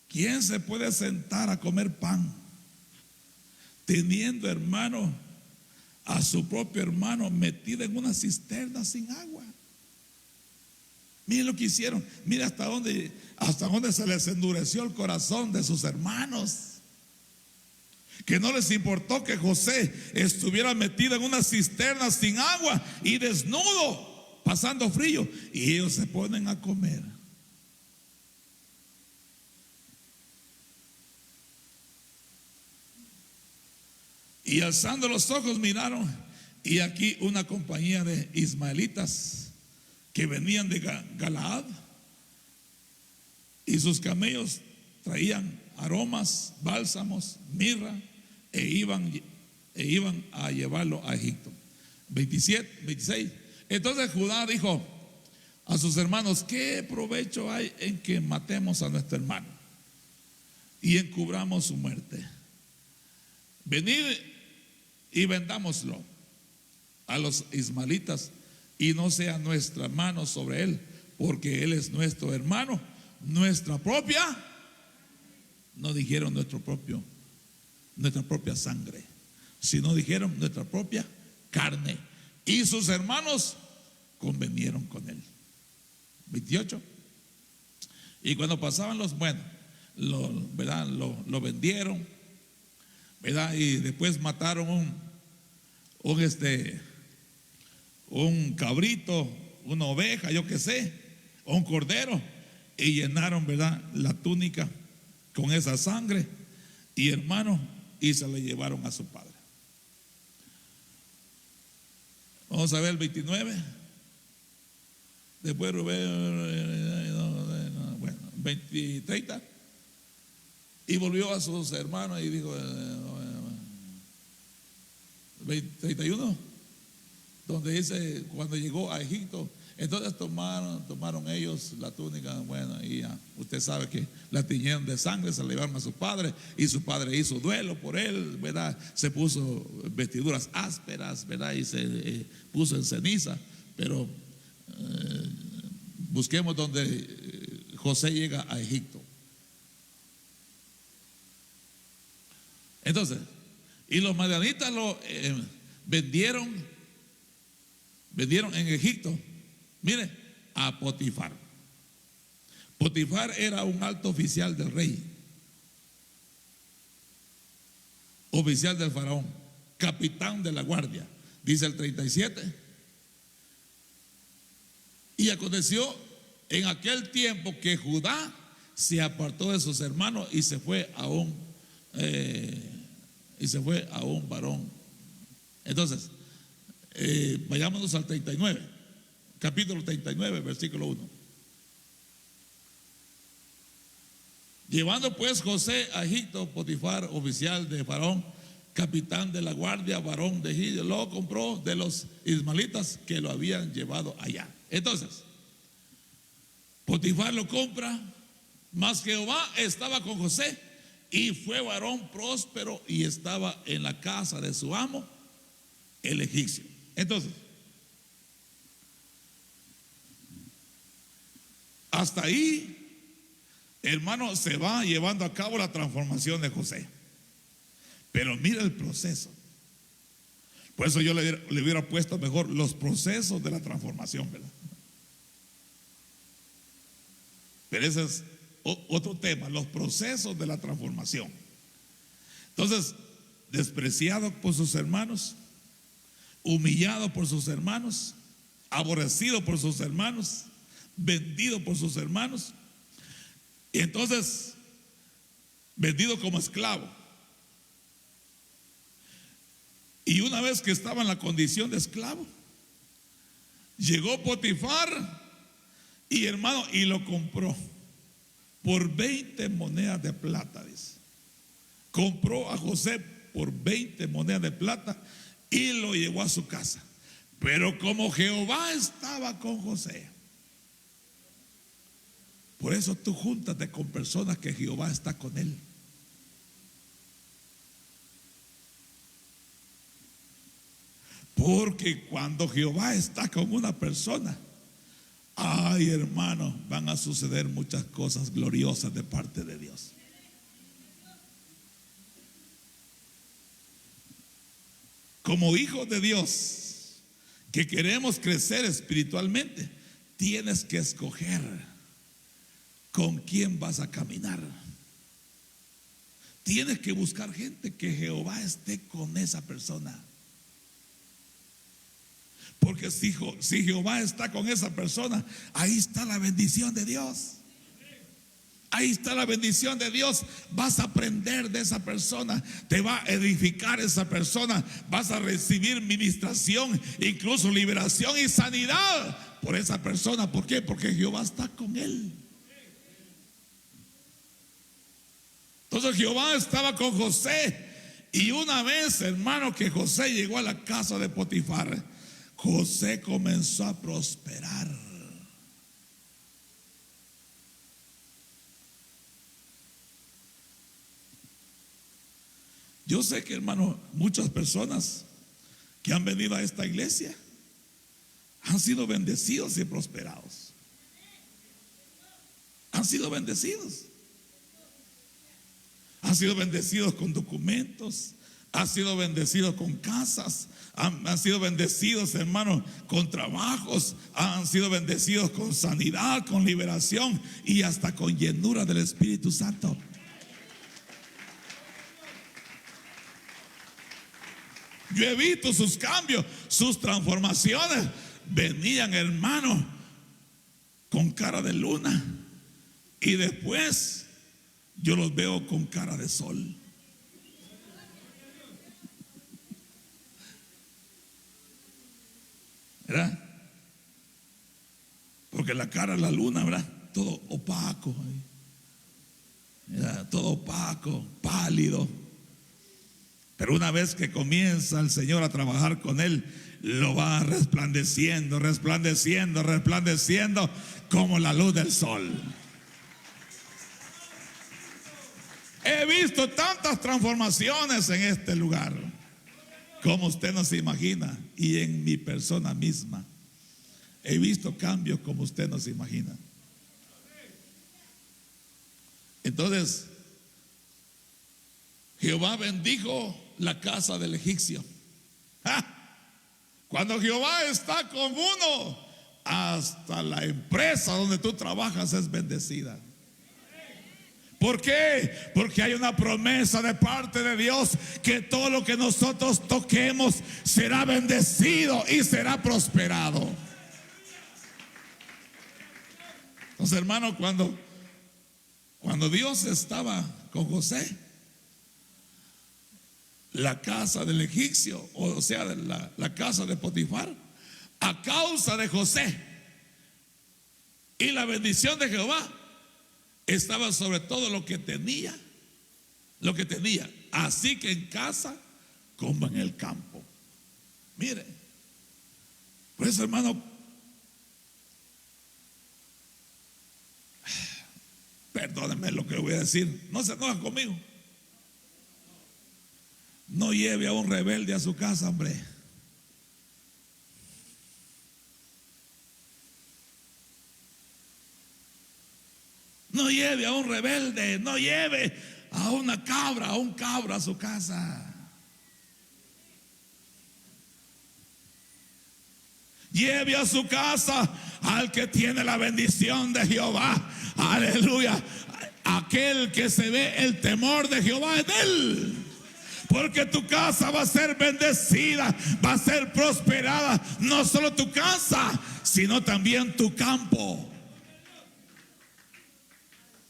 ¿quién se puede sentar a comer pan teniendo, hermano, a su propio hermano metido en una cisterna sin agua? Miren lo que hicieron. Mire hasta dónde se les endureció el corazón de sus hermanos, que no les importó que José estuviera metido en una cisterna sin agua y desnudo, pasando frío, y ellos se ponen a comer. Y alzando los ojos miraron, y aquí una compañía de ismaelitas que venían de Galaad, y sus camellos traían aromas, bálsamos, mirra, e iban a llevarlo a Egipto. 26. Entonces Judá dijo a sus hermanos: ¿qué provecho hay en que matemos a nuestro hermano y encubramos su muerte? Venid y vendámoslo a los ismaelitas, y no sea nuestra mano sobre él, porque él es nuestro hermano, nuestra propia, no dijeron nuestra propia sangre, sino dijeron nuestra propia carne. Y sus hermanos convenieron con él. 28. Y cuando pasaban los buenos, lo vendieron, ¿verdad? Y después mataron un cabrito, una oveja, yo qué sé, o un cordero, y llenaron, ¿verdad?, la túnica con esa sangre. Y, hermano, y se le llevaron a su padre. Vamos a ver el 29. Después Rubén, bueno, 20, 30. Y volvió a sus hermanos y dijo, 31, donde dice, cuando llegó a Egipto, entonces tomaron ellos la túnica, bueno, y ya, usted sabe que la tiñeron de sangre, se la llevaron a su padre, y su padre hizo duelo por él, ¿verdad? Se puso vestiduras ásperas, ¿verdad? Y se puso en ceniza, pero busquemos donde José llega a Egipto. Entonces, y los madianitas lo vendieron en Egipto, mire, a Potifar. Potifar era un alto oficial del rey, oficial del faraón, capitán de la guardia, dice el 37. Y aconteció en aquel tiempo que Judá se apartó de sus hermanos y se fue a un varón. Entonces, vayámonos al 39, capítulo 39, versículo 1. Llevando pues José a Egipto, Potifar, oficial de faraón, capitán de la guardia, varón de Egipto, lo compró de los ismaelitas que lo habían llevado allá. Entonces, Potifar lo compra, mas Jehová estaba con José y fue varón próspero y estaba en la casa de su amo, el egipcio. Entonces, hasta ahí, hermano, se va llevando a cabo la transformación de José. Pero mira el proceso. Por eso yo le hubiera puesto mejor los procesos de la transformación, ¿verdad? Pero ese es otro tema, los procesos de la transformación. Entonces, despreciado por sus hermanos, humillado por sus hermanos, aborrecido por sus hermanos, vendido por sus hermanos, y entonces vendido como esclavo. Y una vez que estaba en la condición de esclavo, llegó Potifar y hermano, y lo compró por 20 monedas de plata, dice. Compró a José por 20 monedas de plata y lo llevó a su casa. Pero como Jehová estaba con José, por eso tú júntate con personas que Jehová está con él. Porque cuando Jehová está con una persona, ay, hermano, van a suceder muchas cosas gloriosas de parte de Dios. Como hijos de Dios que queremos crecer espiritualmente, tienes que escoger con quién vas a caminar. Tienes que buscar gente que Jehová esté con esa persona. Porque si Jehová está con esa persona, ahí está la bendición de Dios. Ahí está la bendición de Dios. Vas a aprender de esa persona, te va a edificar esa persona, vas a recibir ministración, incluso liberación y sanidad por esa persona. ¿Por qué? Porque Jehová está con él. Entonces Jehová estaba con José. Y una vez, hermano, que José llegó a la casa de Potifar, José comenzó a prosperar. Yo sé que, hermano, muchas personas que han venido a esta iglesia han sido bendecidos y prosperados. Han sido bendecidos. Han sido bendecidos con documentos, han sido bendecidos con casas, han sido bendecidos, hermanos, con trabajos, han sido bendecidos con sanidad, con liberación y hasta con llenura del Espíritu Santo. Yo he visto sus cambios, sus transformaciones. Venían, hermanos, con cara de luna y después yo los veo con cara de sol. ¿verdad? Porque la cara, la luna, ¿verdad? Todo opaco, ¿verdad? Todo opaco, pálido. Pero una vez que comienza el Señor a trabajar con él, lo va resplandeciendo, resplandeciendo, resplandeciendo como la luz del sol. He visto tantas transformaciones en este lugar como usted no se imagina, y en mi persona misma he visto cambios como usted no se imagina. Entonces Jehová bendijo la casa del egipcio. ¡Ja! Cuando Jehová está con uno, hasta la empresa donde tú trabajas es bendecida. ¿Por qué? Porque hay una promesa de parte de Dios que todo lo que nosotros toquemos será bendecido y será prosperado. Entonces, hermano, cuando Dios estaba con José, la casa del egipcio, o sea, la casa de Potifar, a causa de José y la bendición de Jehová, estaba sobre todo lo que tenía, así que en casa como en el campo. Mire, por eso, hermano, perdónenme lo que voy a decir, no se enojan conmigo. No lleve a un rebelde a su casa, hombre. No lleve a un rebelde, no lleve a una cabra, a un cabro a su casa. Lleve a su casa al que tiene la bendición de Jehová. Aleluya. Aquel que se ve el temor de Jehová en él. Porque tu casa va a ser bendecida, va a ser prosperada. No solo tu casa, sino también tu campo.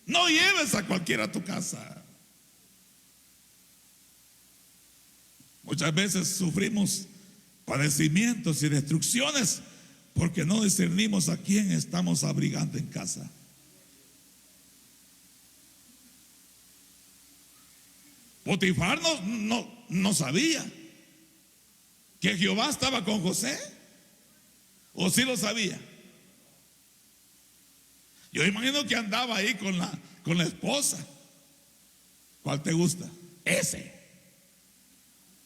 No lleves a cualquiera a tu casa. Muchas veces sufrimos padecimientos y destrucciones porque no discernimos a quién estamos abrigando en casa. Potifar no sabía que Jehová estaba con José, o sí lo sabía. Yo imagino que andaba ahí con la esposa. ¿Cuál te gusta? Ese.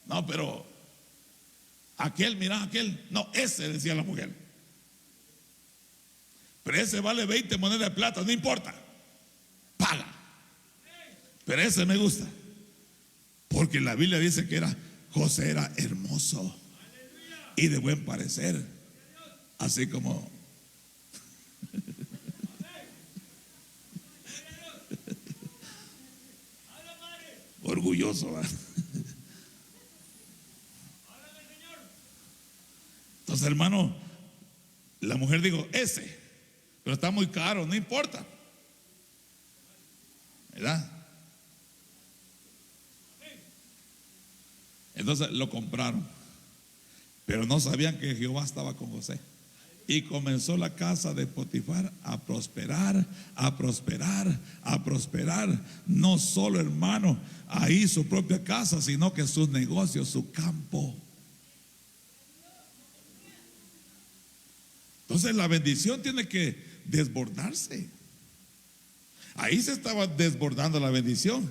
No, pero aquel, mira, aquel. No, ese, decía la mujer. Pero ese vale 20 monedas de plata, no importa. Paga. Pero ese me gusta. Porque la Biblia dice que José era hermoso y de buen parecer. Así como orgulloso, ¿verdad? Entonces, hermano, la mujer dijo, ese, pero está muy caro, no importa, ¿verdad? Entonces lo compraron, pero no sabían que Jehová estaba con José. Y comenzó la casa de Potifar a prosperar, a prosperar, a prosperar. No solo, hermano, ahí su propia casa, sino que sus negocios, su campo. Entonces la bendición tiene que desbordarse. Ahí se estaba desbordando la bendición.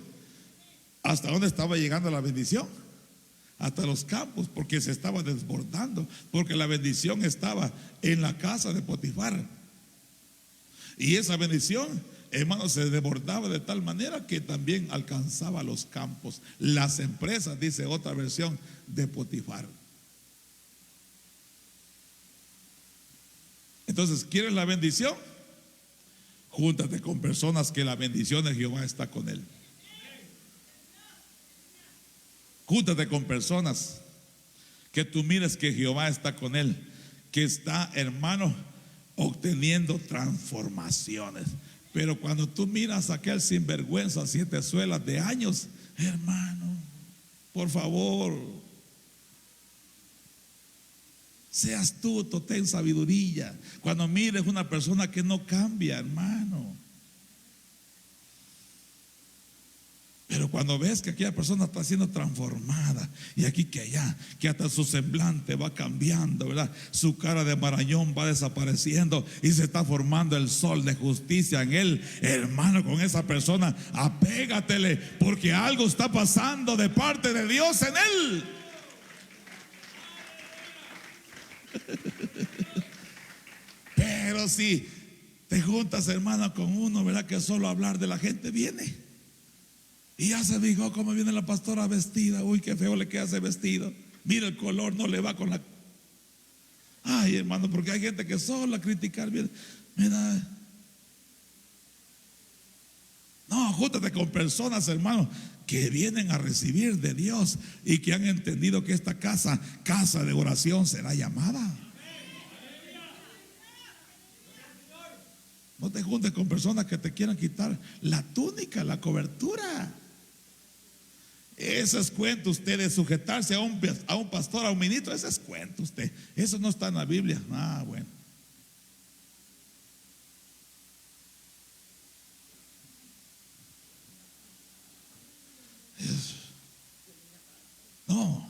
¿Hasta dónde estaba llegando la bendición? Hasta los campos, porque se estaba desbordando, porque la bendición estaba en la casa de Potifar. Y esa bendición, hermano, se desbordaba de tal manera que también alcanzaba los campos, las empresas, dice otra versión, de Potifar. Entonces, ¿quieres la bendición? Júntate con personas que la bendición de Jehová está con él. Júntate con personas que tú mires que Jehová está con él, que está, hermano, obteniendo transformaciones. Pero cuando tú miras a aquel sinvergüenza, 7 suelas de años, hermano, por favor, Sea astuto, ten sabiduría. Cuando mires una persona que no cambia, hermano. Pero cuando ves que aquella persona está siendo transformada, y aquí que allá, que hasta su semblante va cambiando, ¿verdad? Su cara de marañón va desapareciendo y se está formando el sol de justicia en él. Hermano, con esa persona apégatele, porque algo está pasando de parte de Dios en él. Pero si te juntas, hermano, con uno, ¿verdad? Que solo hablar de la gente viene. Y ya se fijó cómo viene la pastora vestida. Uy, qué feo le queda ese vestido. Mira el color, no le va con la... Ay, hermano, porque hay gente que solo a criticar viene. Mira. No, júntate con personas, hermano, que vienen a recibir de Dios y que han entendido que esta casa, casa de oración, será llamada. No te juntes con personas que te quieran quitar la túnica, la cobertura. Eso es cuento usted de sujetarse a un pastor, a un ministro. Eso es cuento usted. Eso no está en la Biblia. Ah, bueno. No.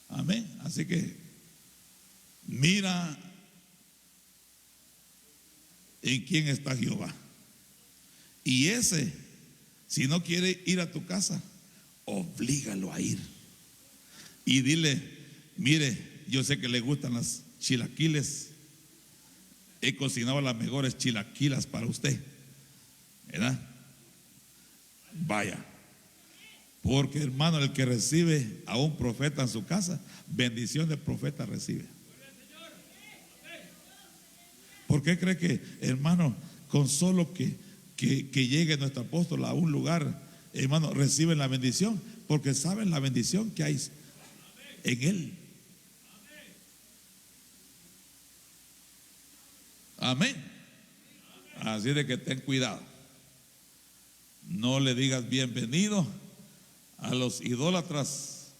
Amén. Así que mira en quién está Jehová. Y ese, si no quiere ir a tu casa, oblígalo a ir. Y dile: mire, yo sé que le gustan las chilaquiles. He cocinado las mejores chilaquilas para usted, ¿verdad? Vaya. Porque, hermano, el que recibe a un profeta en su casa, bendición de profeta recibe. ¿Por qué cree que, hermano, con solo que llegue nuestro apóstol a un lugar, hermano, reciben la bendición? Porque saben la bendición que hay en él. Amén. Así de que ten cuidado. No le digas bienvenido a los idólatras,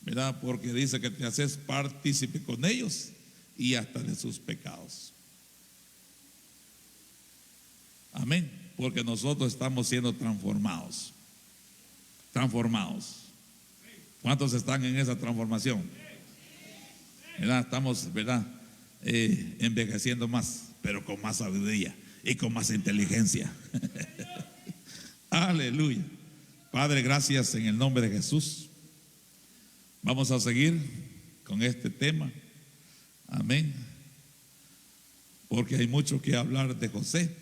¿verdad? Porque dice que te haces partícipe con ellos y hasta de sus pecados. Amén. Porque nosotros estamos siendo transformados. Transformados. ¿Cuántos están en esa transformación? ¿Verdad? Estamos, ¿verdad? Envejeciendo más, pero con más sabiduría y con más inteligencia. Aleluya. Padre, gracias en el nombre de Jesús. Vamos a seguir con este tema. Amén. Porque hay mucho que hablar de José,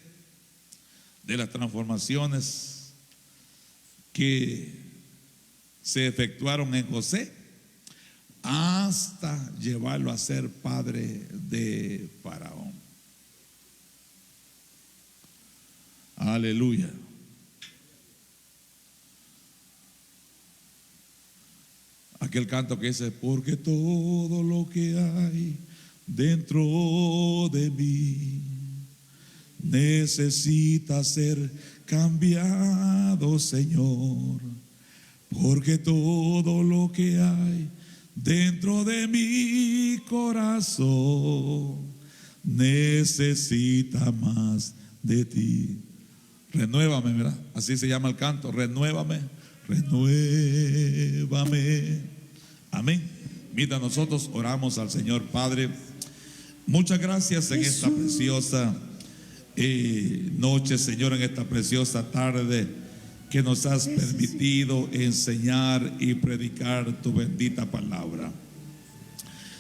de las transformaciones que se efectuaron en José hasta llevarlo a ser padre de Faraón. Aleluya. Aquel canto que dice: porque todo lo que hay dentro de mí necesita ser cambiado, Señor. Porque todo lo que hay dentro de mi corazón necesita más de ti. Renuévame, ¿verdad? Así se llama el canto. Renuévame, renuévame. Amén. Mira, nosotros oramos al Señor. Padre, muchas gracias en esta preciosa noche, Señor, en esta preciosa tarde que nos has permitido enseñar y predicar tu bendita palabra.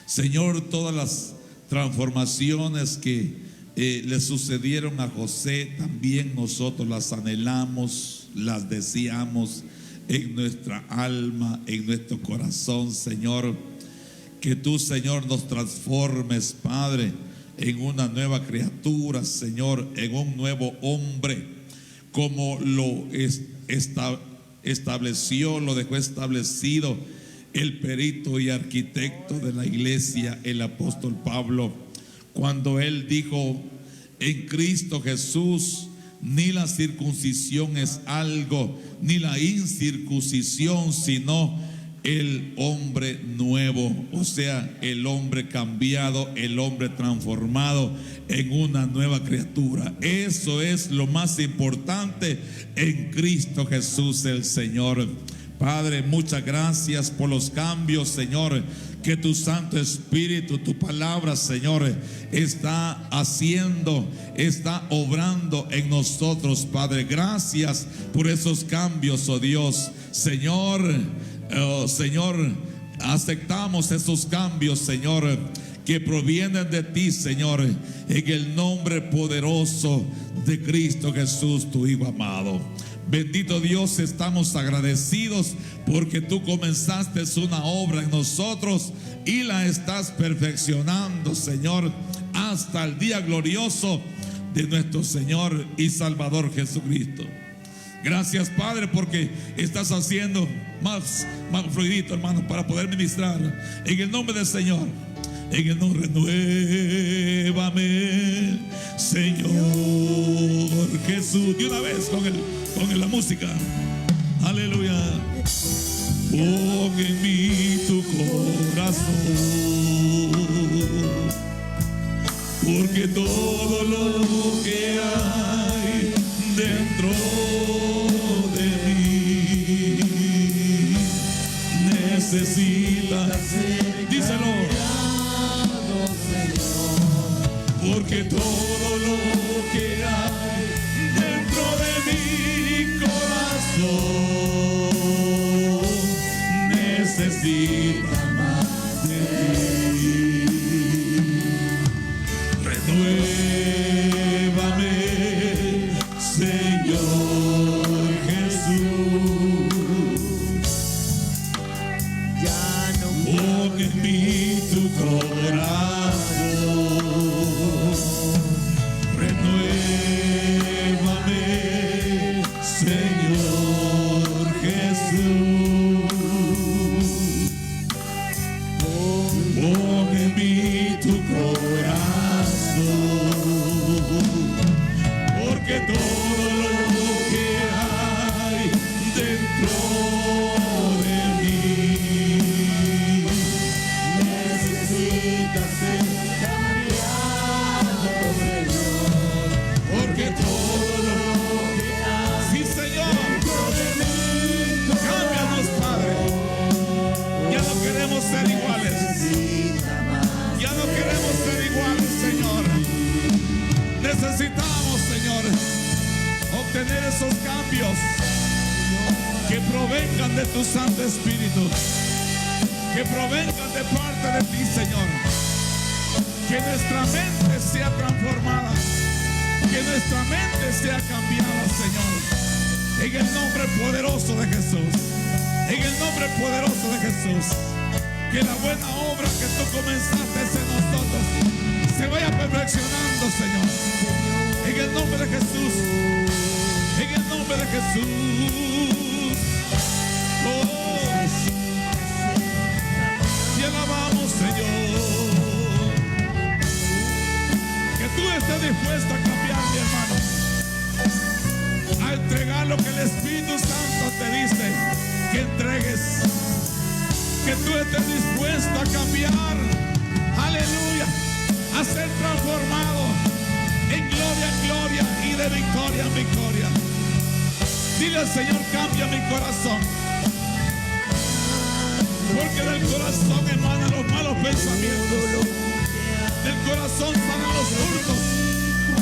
Señor, todas las transformaciones que le sucedieron a José, también nosotros las anhelamos, las deseamos en nuestra alma, en nuestro corazón, Señor. Que tú, Señor, nos transformes, Padre, en una nueva criatura, Señor, en un nuevo hombre, como lo estableció, lo dejó establecido el perito y arquitecto de la iglesia, el apóstol Pablo, cuando él dijo: en Cristo Jesús ni la circuncisión es algo, ni la incircuncisión, sino el hombre nuevo, o sea, el hombre cambiado, el hombre transformado en una nueva criatura. Eso es lo más importante en Cristo Jesús el Señor. Padre, muchas gracias por los cambios, Señor, que tu Santo Espíritu, tu palabra, Señor, está haciendo, está obrando en nosotros, Padre. Gracias por esos cambios, oh Dios. Señor, Señor, aceptamos esos cambios, Señor, que provienen de ti, Señor, en el nombre poderoso de Cristo Jesús, tu Hijo amado. Bendito Dios, estamos agradecidos porque tú comenzaste una obra en nosotros y la estás perfeccionando, Señor, hasta el día glorioso de nuestro Señor y Salvador Jesucristo. Gracias, Padre, porque estás haciendo más fluidito, hermano, para poder ministrar en el nombre del Señor. En el nombre, renuévame, Señor Jesús. De una vez con la música. Aleluya. Pon en mí tu corazón, porque todo lo que hay dentro de mí necesita ser, díselo, porque todo lo que hay dentro de mi corazón necesita más de ti. Renuévame, Señor Jesús. Pon en mí tu corazón. Renuévame, Señor Jesús. Pon en mí tu corazón, porque todo lo que hay dentro de mí necesita ser cambiado, Señor, porque todo lo que hay, sí, Señor, dentro de mí, cámbianos, Padre. Ya no queremos ser iguales, ya no queremos ser iguales, Señor. Necesitamos, Señor, obtener esos cambios que provengan de tu Santo Espíritu, que provengan de parte de ti, Señor. Que nuestra mente sea transformada, que nuestra mente sea cambiada, Señor, en el nombre poderoso de Jesús, en el nombre poderoso de Jesús. Que la buena obra que tú comenzaste en nosotros se vaya perfeccionando, Señor, en el nombre de Jesús, en el nombre de Jesús. Oh, te alabamos, Señor. Que tú estés dispuesto a cambiar, mi hermano, a entregar lo que el Espíritu Santo te dice que entregues. Que tú estés dispuesto a cambiar, aleluya, a ser transformado en gloria y de victoria en victoria. Dile al Señor, cambia mi corazón, porque del corazón emanan los malos pensamientos, del corazón salen los hurtos,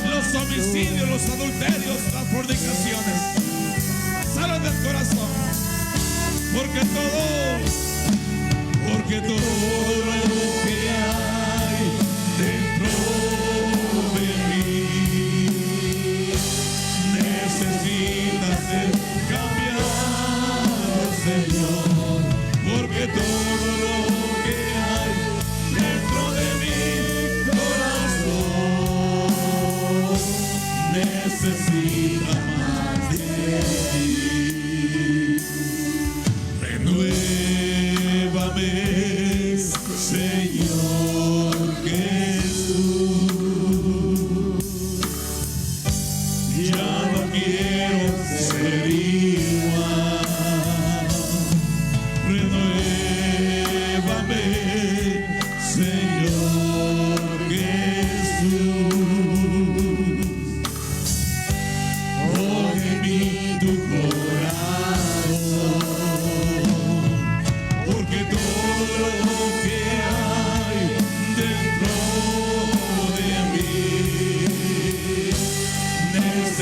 los homicidios, los adulterios, las fornicaciones. Salen del corazón, porque todo lo que hay dentro de mí necesita ser cambiado, Señor, porque todo lo que hay dentro de mi corazón necesita más de ti. Renuévame, Señor Jesús. Ya no quiero ser igual. Renuévame,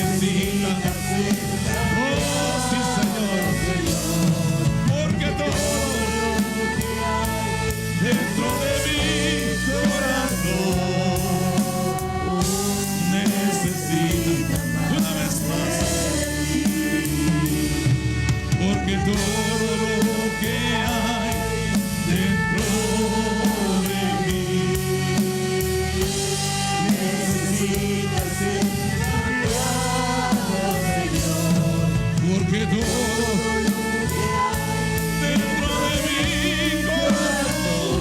necesita. Oh, sí, Señor, porque todo dentro de mi corazón necesita una vez más, porque todo lo que hay dentro de mí necesita ser cambiado, Señor, porque todo lo que hay dentro de mi corazón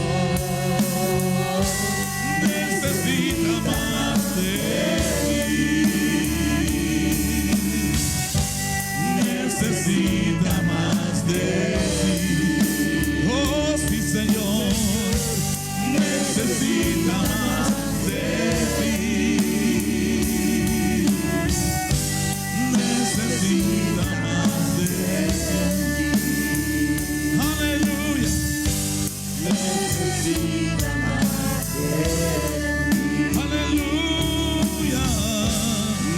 necesita más de necesita más de ti. Oh, sí, Señor, necesita más de ti. Necesita más de ti. Aleluya. Necesita más de ti. Aleluya.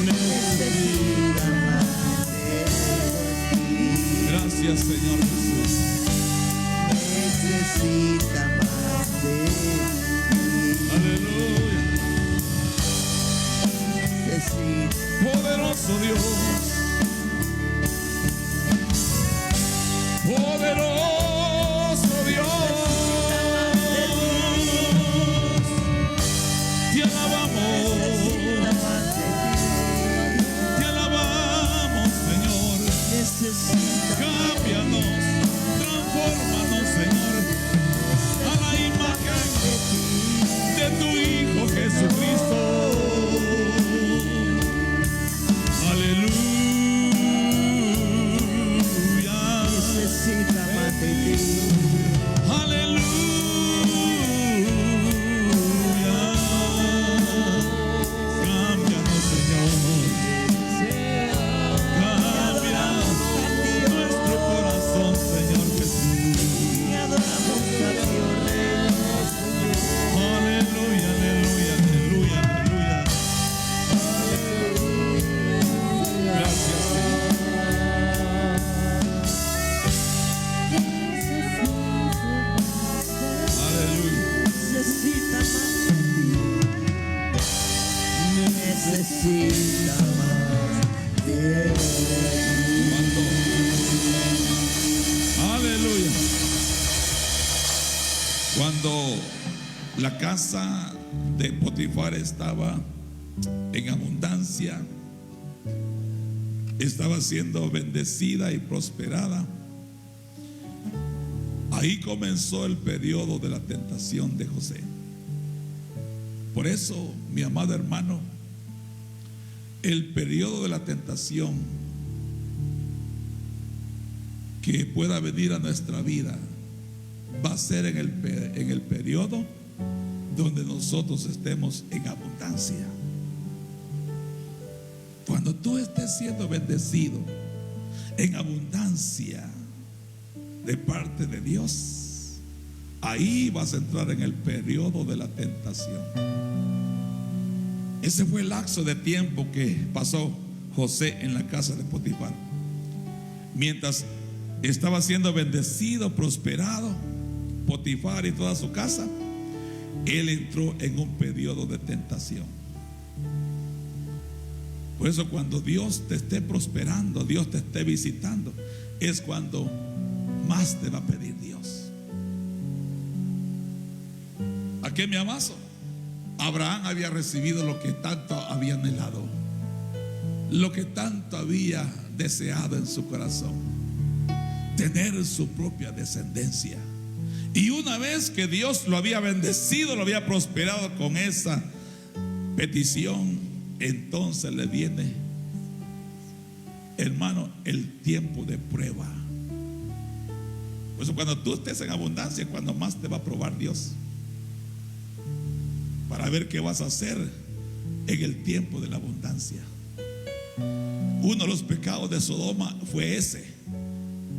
Necesita más de ti. Gracias, Señor Jesús. Necesita más de ti. Aleluya. Necesita. Poderoso Dios. Poderoso Dios. Te alabamos. Te alabamos, Señor. Cámbianos, transfórmanos, Señor, a la imagen de tu Hijo Jesucristo. Aleluya. Necesita más de ti. Aleluya. Cámbianos, Señor. Cambia nuestro corazón, Señor Jesús. Aleluya, aleluya, aleluya, aleluya. Gracias, Señor. Aleluya. Necesita más de ti. Necesita más de ti. Aleluya. Cuando la casa de Potifar estaba en abundancia, estaba siendo bendecida y prosperada, ahí comenzó el periodo de la tentación de José. Por eso, mi amado hermano, el periodo de la tentación que pueda venir a nuestra vida va a ser en el periodo donde nosotros estemos en abundancia. Cuando tú estés siendo bendecido en abundancia de parte de Dios, ahí vas a entrar en el periodo de la tentación. Ese fue el lapso de tiempo que pasó José en la casa de Potifar. Mientras estaba siendo bendecido, prosperado, Potifar y toda su casa, él entró en un periodo de tentación. Por eso cuando Dios te esté prosperando, Dios te esté visitando, es cuando más te va a pedir Dios. ¿A qué me amaso? Abraham había recibido lo que tanto había anhelado, lo que tanto había deseado en su corazón, tener su propia descendencia. Y una vez que Dios lo había bendecido, lo había prosperado con esa petición, entonces le viene, hermano, el tiempo de prueba. Por eso cuando tú estés en abundancia, cuando más te va a probar Dios, para ver qué vas a hacer en el tiempo de la abundancia. Uno de los pecados de Sodoma fue ese,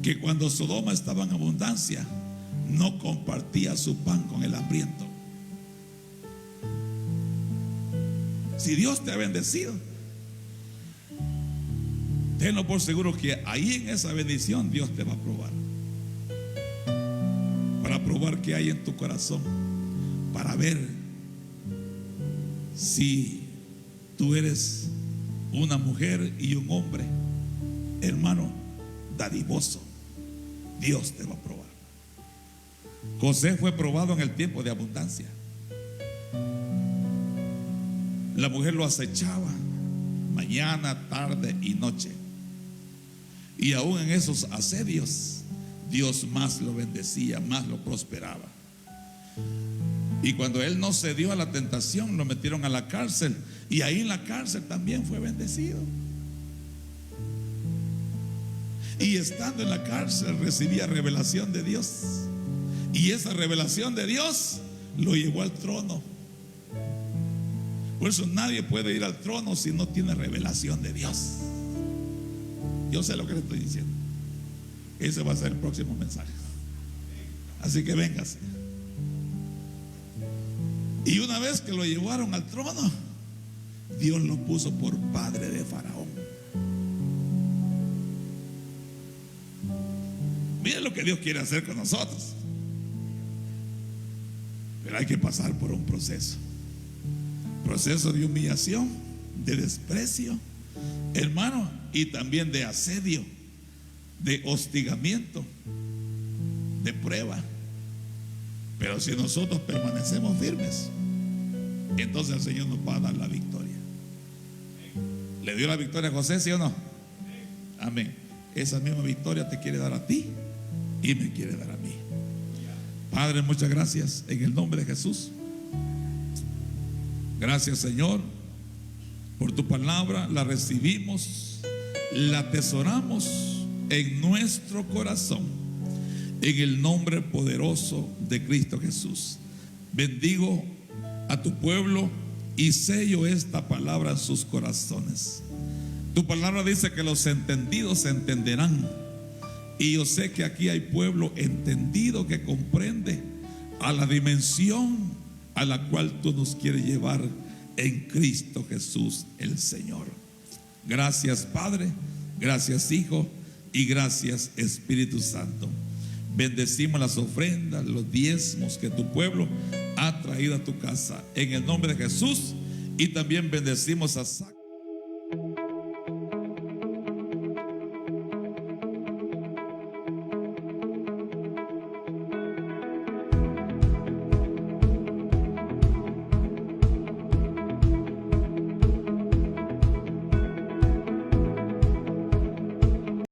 que cuando Sodoma estaba en abundancia, no compartía su pan con el hambriento. Si Dios te ha bendecido, tenlo por seguro que ahí en esa bendición Dios te va a probar. Para probar qué hay en tu corazón, para ver si tú eres una mujer y un hombre, hermano, dadivoso. Dios te va a probar. José fue probado en el tiempo de abundancia. La mujer lo acechaba mañana, tarde y noche. Y aún en esos asedios, Dios más lo bendecía, más lo prosperaba. Y cuando él no cedió a la tentación, lo metieron a la cárcel. Y ahí en la cárcel también fue bendecido. Y estando en la cárcel recibía revelación de Dios. Y esa revelación de Dios lo llevó al trono. Por eso nadie puede ir al trono si no tiene revelación de Dios. Yo sé lo que le estoy diciendo. Ese va a ser el próximo mensaje. Así que véngase. Y una vez que lo llevaron al trono, Dios lo puso por padre de Faraón. Miren lo que Dios quiere hacer con nosotros. Pero hay que pasar por un proceso. Proceso de humillación, de desprecio, hermano, y también de asedio, de hostigamiento, de prueba. Pero si nosotros permanecemos firmes, entonces el Señor nos va a dar la victoria. ¿Le dio la victoria a José, sí o no? Amén. Esa misma victoria te quiere dar a ti y me quiere dar a mí. Padre, muchas gracias en el nombre de Jesús. Gracias, Señor, por tu palabra. La recibimos, la atesoramos en nuestro corazón, en el nombre poderoso de Cristo Jesús. Bendigo a tu pueblo y sello esta palabra en sus corazones. Tu palabra dice que los entendidos se entenderán. Y yo sé que aquí hay pueblo entendido que comprende a la dimensión a la cual tú nos quieres llevar en Cristo Jesús el Señor. Gracias, Padre, gracias, Hijo, y gracias, Espíritu Santo. Bendecimos las ofrendas, los diezmos que tu pueblo ha traído a tu casa en el nombre de Jesús. Y también bendecimos a